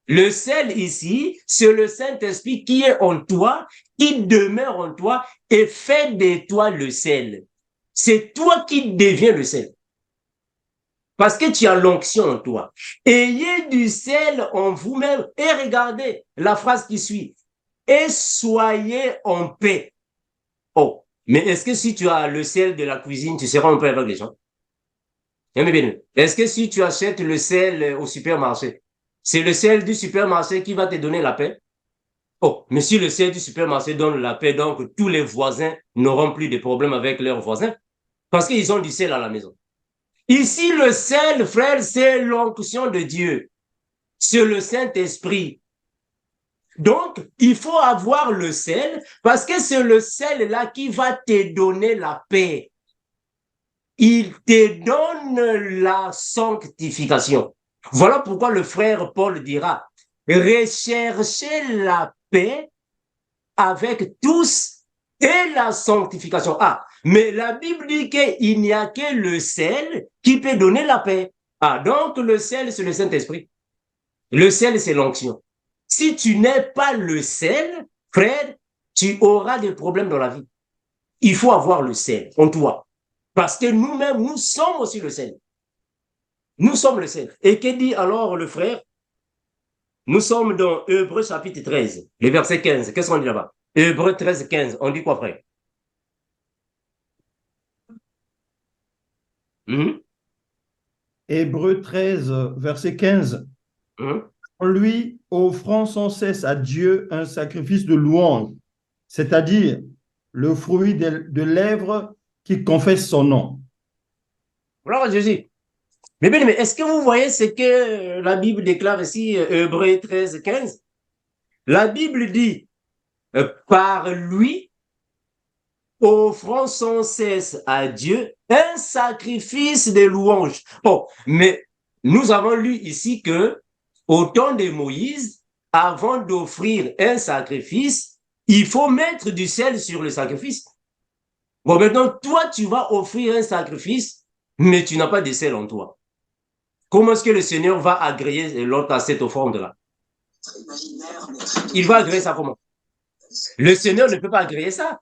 Le sel ici, c'est le Saint-Esprit qui est en toi, qui demeure en toi et fait de toi le sel. C'est toi qui deviens le sel. Parce que tu as l'onction en toi. Ayez du sel en vous-même et regardez la phrase qui suit. Et soyez en paix. Oh, mais est-ce que si tu as le sel de la cuisine, tu seras en paix avec les gens? Est-ce que si tu achètes le sel au supermarché, c'est le sel du supermarché qui va te donner la paix? Oh, mais si le sel du supermarché donne la paix, donc tous les voisins n'auront plus de problèmes avec leurs voisins parce qu'ils ont du sel à la maison. Ici, le sel, frère, c'est l'onction de Dieu. C'est le Saint-Esprit. Donc, il faut avoir le sel parce que c'est le sel-là qui va te donner la paix. Il te donne la sanctification. Voilà pourquoi le frère Paul dira, recherchez la paix avec tous et la sanctification. Ah, mais la Bible dit qu'il n'y a que le sel qui peut donner la paix. Ah, donc le sel, c'est le Saint-Esprit. Le sel, c'est l'onction. Si tu n'es pas le sel, frère, tu auras des problèmes dans la vie. Il faut avoir le sel en toi. Parce que nous-mêmes, nous sommes aussi le sel. Nous sommes le sel. Et que dit alors le frère? Nous sommes dans Hébreux chapitre 13, le verset 15. Qu'est-ce qu'on dit là-bas? Hébreux 13, 15. On dit quoi, frère? Hébreux 13, verset 15. En lui, offrant sans cesse à Dieu un sacrifice de louange, c'est-à-dire le fruit de lèvres qui confessent son nom. Alors, Jésus. Mais bien, mais est-ce que vous voyez ce que la Bible déclare ici, Hébreux 13, 15? La Bible dit, par lui, offrant sans cesse à Dieu un sacrifice de louange. Oh, mais nous avons lu ici que, au temps de Moïse, avant d'offrir un sacrifice, il faut mettre du sel sur le sacrifice. Bon, maintenant, toi, tu vas offrir un sacrifice, mais tu n'as pas de sel en toi. Comment est-ce que le Seigneur va agréer l'autre à cette offrande-là? Il va agréer ça comment? Le Seigneur ne peut pas agréer ça.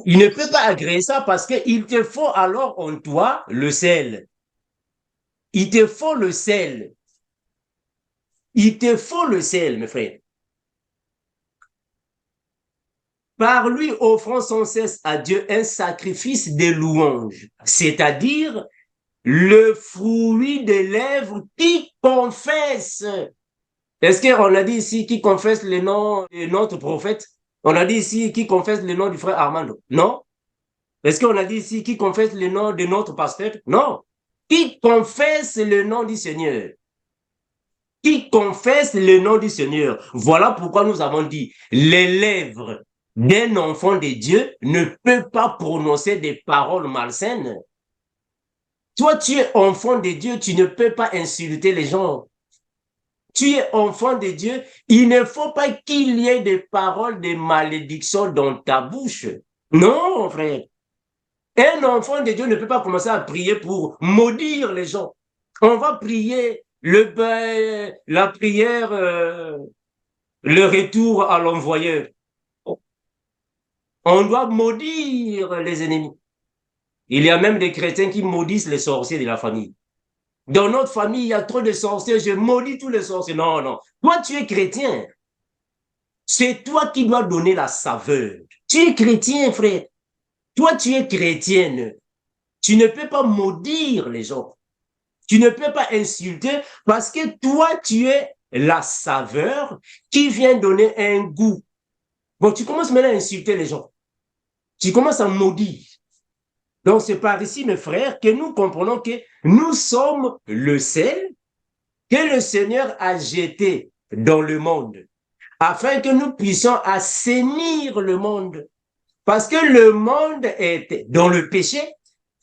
Il ne peut pas agréer ça parce qu'il te faut alors en toi le sel. Il te faut le sel. Il te faut le sel, mes frères. Par lui offrant sans cesse à Dieu un sacrifice de louange, c'est-à-dire le fruit des lèvres qui confesse. Est-ce qu'on a dit ici qui confesse le nom de notre prophète? On a dit ici qui confesse le nom du frère Armando? Non. Est-ce qu'on a dit ici qui confesse le nom de notre pasteur? Non. Qui confesse le nom du Seigneur? Qui confesse le nom du Seigneur? Voilà pourquoi nous avons dit, les lèvres d'un enfant de Dieu ne peuvent pas prononcer des paroles malsaines. Toi, tu es enfant de Dieu, tu ne peux pas insulter les gens. Tu es enfant de Dieu, il ne faut pas qu'il y ait des paroles de malédiction dans ta bouche. Non, frère. Un enfant de Dieu ne peut pas commencer à prier pour maudire les gens. On va prier la prière, le retour à l'envoyeur. On doit maudire les ennemis. Il y a même des chrétiens qui maudissent les sorciers de la famille. Dans notre famille, il y a trop de sorciers, je maudis tous les sorciers. Non, non. Toi, tu es chrétien. C'est toi qui dois donner la saveur. Tu es chrétien, frère. Toi, tu es chrétienne. Tu ne peux pas maudire les gens. Tu ne peux pas insulter parce que toi, tu es la saveur qui vient donner un goût. Bon, tu commences maintenant à insulter les gens. Tu commences à maudire. Donc, c'est par ici, mes frères, que nous comprenons que nous sommes le sel que le Seigneur a jeté dans le monde, afin que nous puissions assainir le monde. Parce que le monde est dans le péché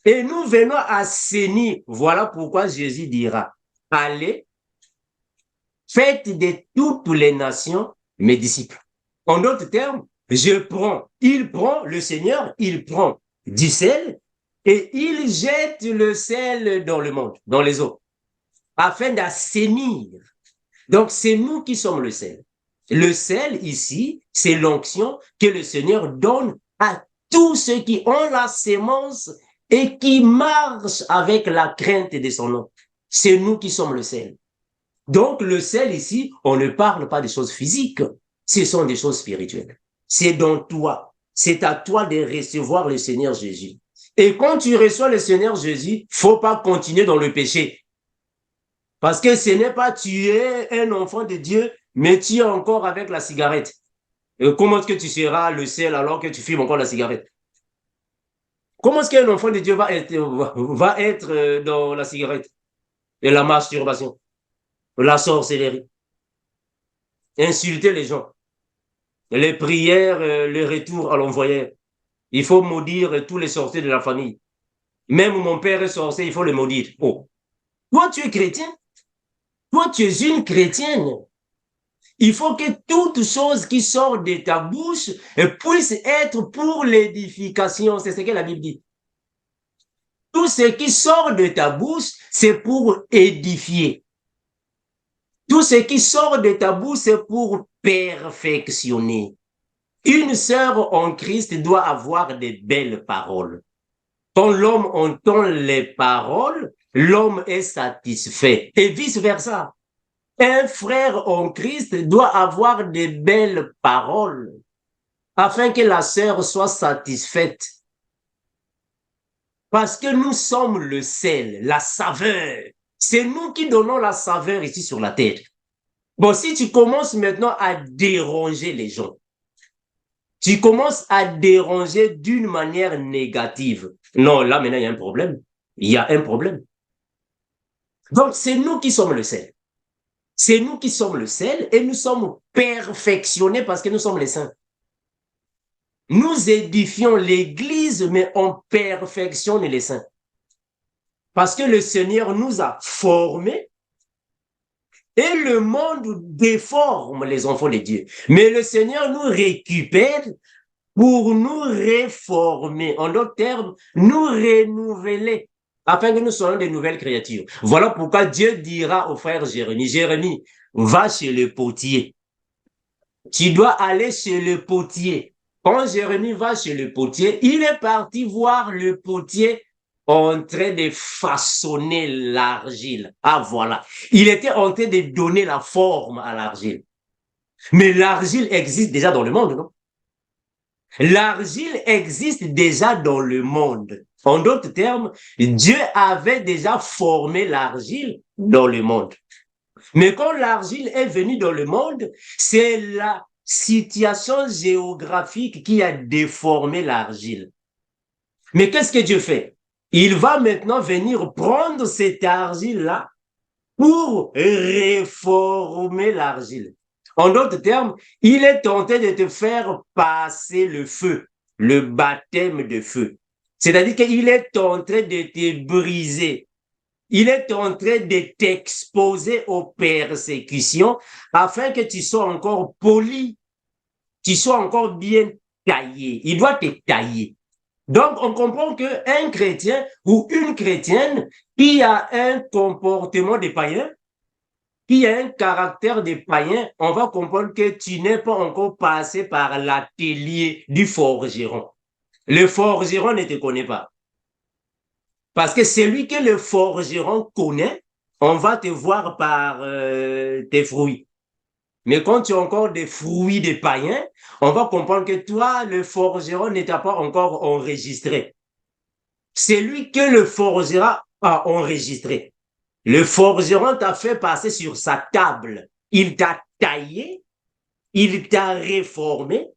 et nous venons assainir. Voilà pourquoi Jésus dira, allez, faites de toutes les nations mes disciples. En d'autres termes, le Seigneur, il prend du sel et il jette le sel dans le monde, dans les eaux, afin d'assainir. Donc, c'est nous qui sommes le sel. Le sel, ici, c'est l'onction que le Seigneur donne à tous ceux qui ont la sémence et qui marchent avec la crainte de son nom. C'est nous qui sommes le sel. Donc, le sel ici, on ne parle pas des choses physiques, ce sont des choses spirituelles. C'est dans toi. C'est à toi de recevoir le Seigneur Jésus. Et quand tu reçois le Seigneur Jésus, faut pas continuer dans le péché. Parce que ce n'est pas tu es un enfant de Dieu, mais tu es encore avec la cigarette. Et comment est-ce que tu seras le sel alors que tu fumes encore la cigarette? Comment est-ce qu'un enfant de Dieu va être dans la cigarette et la masturbation, la sorcellerie, insulter les gens, les prières, le retour à l'envoyeur? Il faut maudire tous les sorciers de la famille. Même mon père est sorcier, il faut le maudire. Oh, toi tu es chrétien? Toi tu es une chrétienne. Il faut que toute chose qui sort de ta bouche puisse être pour l'édification. C'est ce que la Bible dit. Tout ce qui sort de ta bouche, c'est pour édifier. Tout ce qui sort de ta bouche, c'est pour perfectionner. Une sœur en Christ doit avoir de belles paroles. Quand l'homme entend les paroles, l'homme est satisfait. Et vice-versa. Un frère en Christ doit avoir de belles paroles afin que la sœur soit satisfaite. Parce que nous sommes le sel, la saveur. C'est nous qui donnons la saveur ici sur la terre. Bon, si tu commences maintenant à déranger les gens, tu commences à déranger d'une manière négative. Non, là maintenant il y a un problème. Il y a un problème. Donc c'est nous qui sommes le sel. C'est nous qui sommes le sel et nous sommes perfectionnés parce que nous sommes les saints. Nous édifions l'Église, mais on perfectionne les saints. Parce que le Seigneur nous a formés et le monde déforme les enfants de Dieu. Mais le Seigneur nous récupère pour nous réformer. En d'autres termes, nous renouveler afin que nous soyons de nouvelles créatures. Voilà pourquoi Dieu dira au frère Jérémie, Jérémie, va chez le potier. Tu dois aller chez le potier. Quand Jérémie va chez le potier, il est parti voir le potier en train de façonner l'argile. Ah voilà, il était en train de donner la forme à l'argile. Mais l'argile existe déjà dans le monde, non? L'argile existe déjà dans le monde. En d'autres termes, Dieu avait déjà formé l'argile dans le monde. Mais quand l'argile est venue dans le monde, c'est la situation géographique qui a déformé l'argile. Mais qu'est-ce que Dieu fait? Il va maintenant venir prendre cette argile-là pour réformer l'argile. En d'autres termes, il est tenté de te faire passer le feu, le baptême de feu. C'est-à-dire qu'il est en train de te briser. Il est en train de t'exposer aux persécutions afin que tu sois encore poli, tu sois encore bien taillé. Il doit te tailler. Donc, on comprend qu'un chrétien ou une chrétienne qui a un comportement de païen, qui a un caractère de païen, on va comprendre que tu n'es pas encore passé par l'atelier du forgeron. Le forgeron ne te connaît pas. Parce que celui que le forgeron connaît, on va te voir par tes fruits. Mais quand tu as encore des fruits de païens, on va comprendre que toi, le forgeron ne t'a pas encore enregistré. C'est lui que le forgeron a enregistré. Le forgeron t'a fait passer sur sa table. Il t'a taillé, il t'a réformé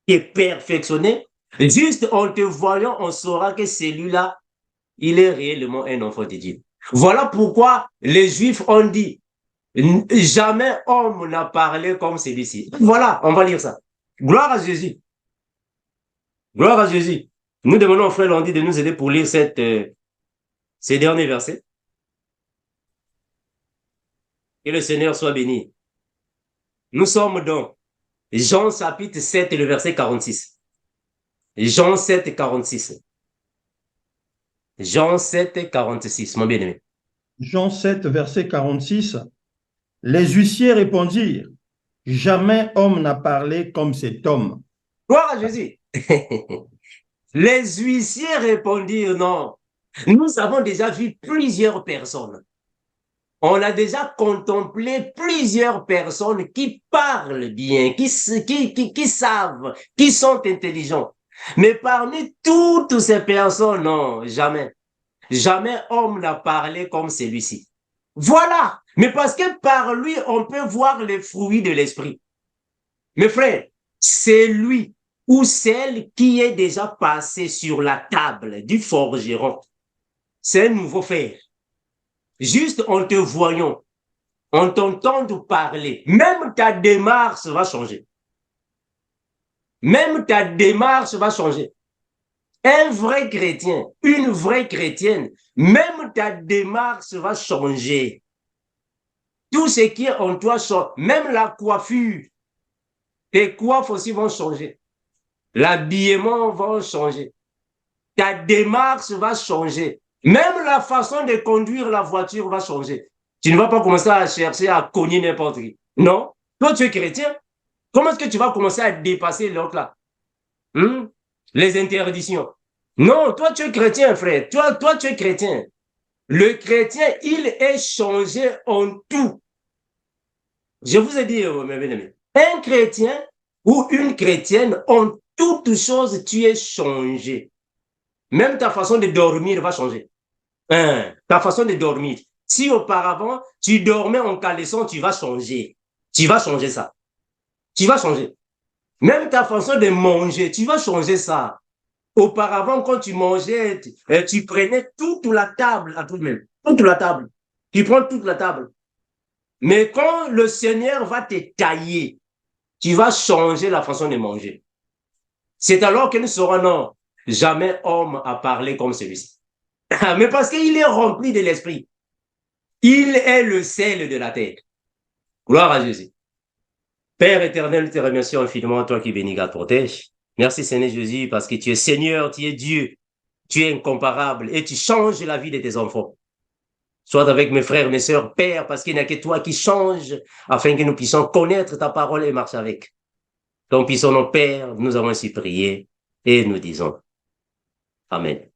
et perfectionné. Juste en te voyant, on saura que celui-là, il est réellement un enfant de Dieu. Voilà pourquoi les Juifs ont dit, jamais homme n'a parlé comme celui-ci. Voilà, on va lire ça. Gloire à Jésus. Gloire à Jésus. Nous demandons au frère Landy de nous aider pour lire ces derniers versets. Que le Seigneur soit béni. Nous sommes dans Jean chapitre 7 et le verset 46. Jean 7, 46. Jean 7, 46, mon bien-aimé. Jean 7, verset 46. Les huissiers répondirent, jamais homme n'a parlé comme cet homme. Gloire à Jésus. Les huissiers répondirent non. Nous avons déjà vu plusieurs personnes. On a déjà contemplé plusieurs personnes qui parlent bien, qui savent, qui sont intelligents. Mais parmi toutes ces personnes, non, jamais. Jamais homme n'a parlé comme celui-ci. Voilà. Mais parce que par lui, on peut voir les fruits de l'esprit. Mes frères, c'est lui ou celle qui est déjà passé sur la table du forgeron. C'est un nouveau fer. Juste en te voyant, en t'entendant parler, même ta démarche va changer. Même ta démarche va changer. Un vrai chrétien, une vraie chrétienne, même ta démarche va changer. Tout ce qui est en toi change, même la coiffure. Tes coiffes aussi vont changer. L'habillement va changer. Ta démarche va changer. Même la façon de conduire la voiture va changer. Tu ne vas pas commencer à chercher à cogner n'importe qui. Non. Toi, tu es chrétien. Comment est-ce que tu vas commencer à dépasser l'autre là? Les interdictions. Non, toi, tu es chrétien, frère. Toi, tu es chrétien. Le chrétien, il est changé en tout. Je vous ai dit, mes bien-aimés, un chrétien ou une chrétienne, en toutes choses, tu es changé. Même ta façon de dormir va changer. Ta façon de dormir. Si auparavant, tu dormais en caleçon, tu vas changer. Tu vas changer ça. Tu vas changer. Même ta façon de manger, tu vas changer ça. Auparavant, quand tu mangeais, tu prenais toute la table à toi-même. Toute la table. Tu prends toute la table. Mais quand le Seigneur va te tailler, tu vas changer la façon de manger. C'est alors que nous saurons non. Jamais homme a parlé comme celui-ci. Mais parce qu'il est rempli de l'esprit. Il est le sel de la terre. Gloire à Jésus. Père éternel, nous te remercions infiniment, toi qui bénis, garde, protège. Merci Seigneur Jésus, parce que tu es Seigneur, tu es Dieu, tu es incomparable et tu changes la vie de tes enfants. Sois avec mes frères, mes sœurs, Père, parce qu'il n'y a que toi qui changes, afin que nous puissions connaître ta parole et marcher avec. Donc, puissons nos Pères, nous avons ainsi prié et nous disons Amen.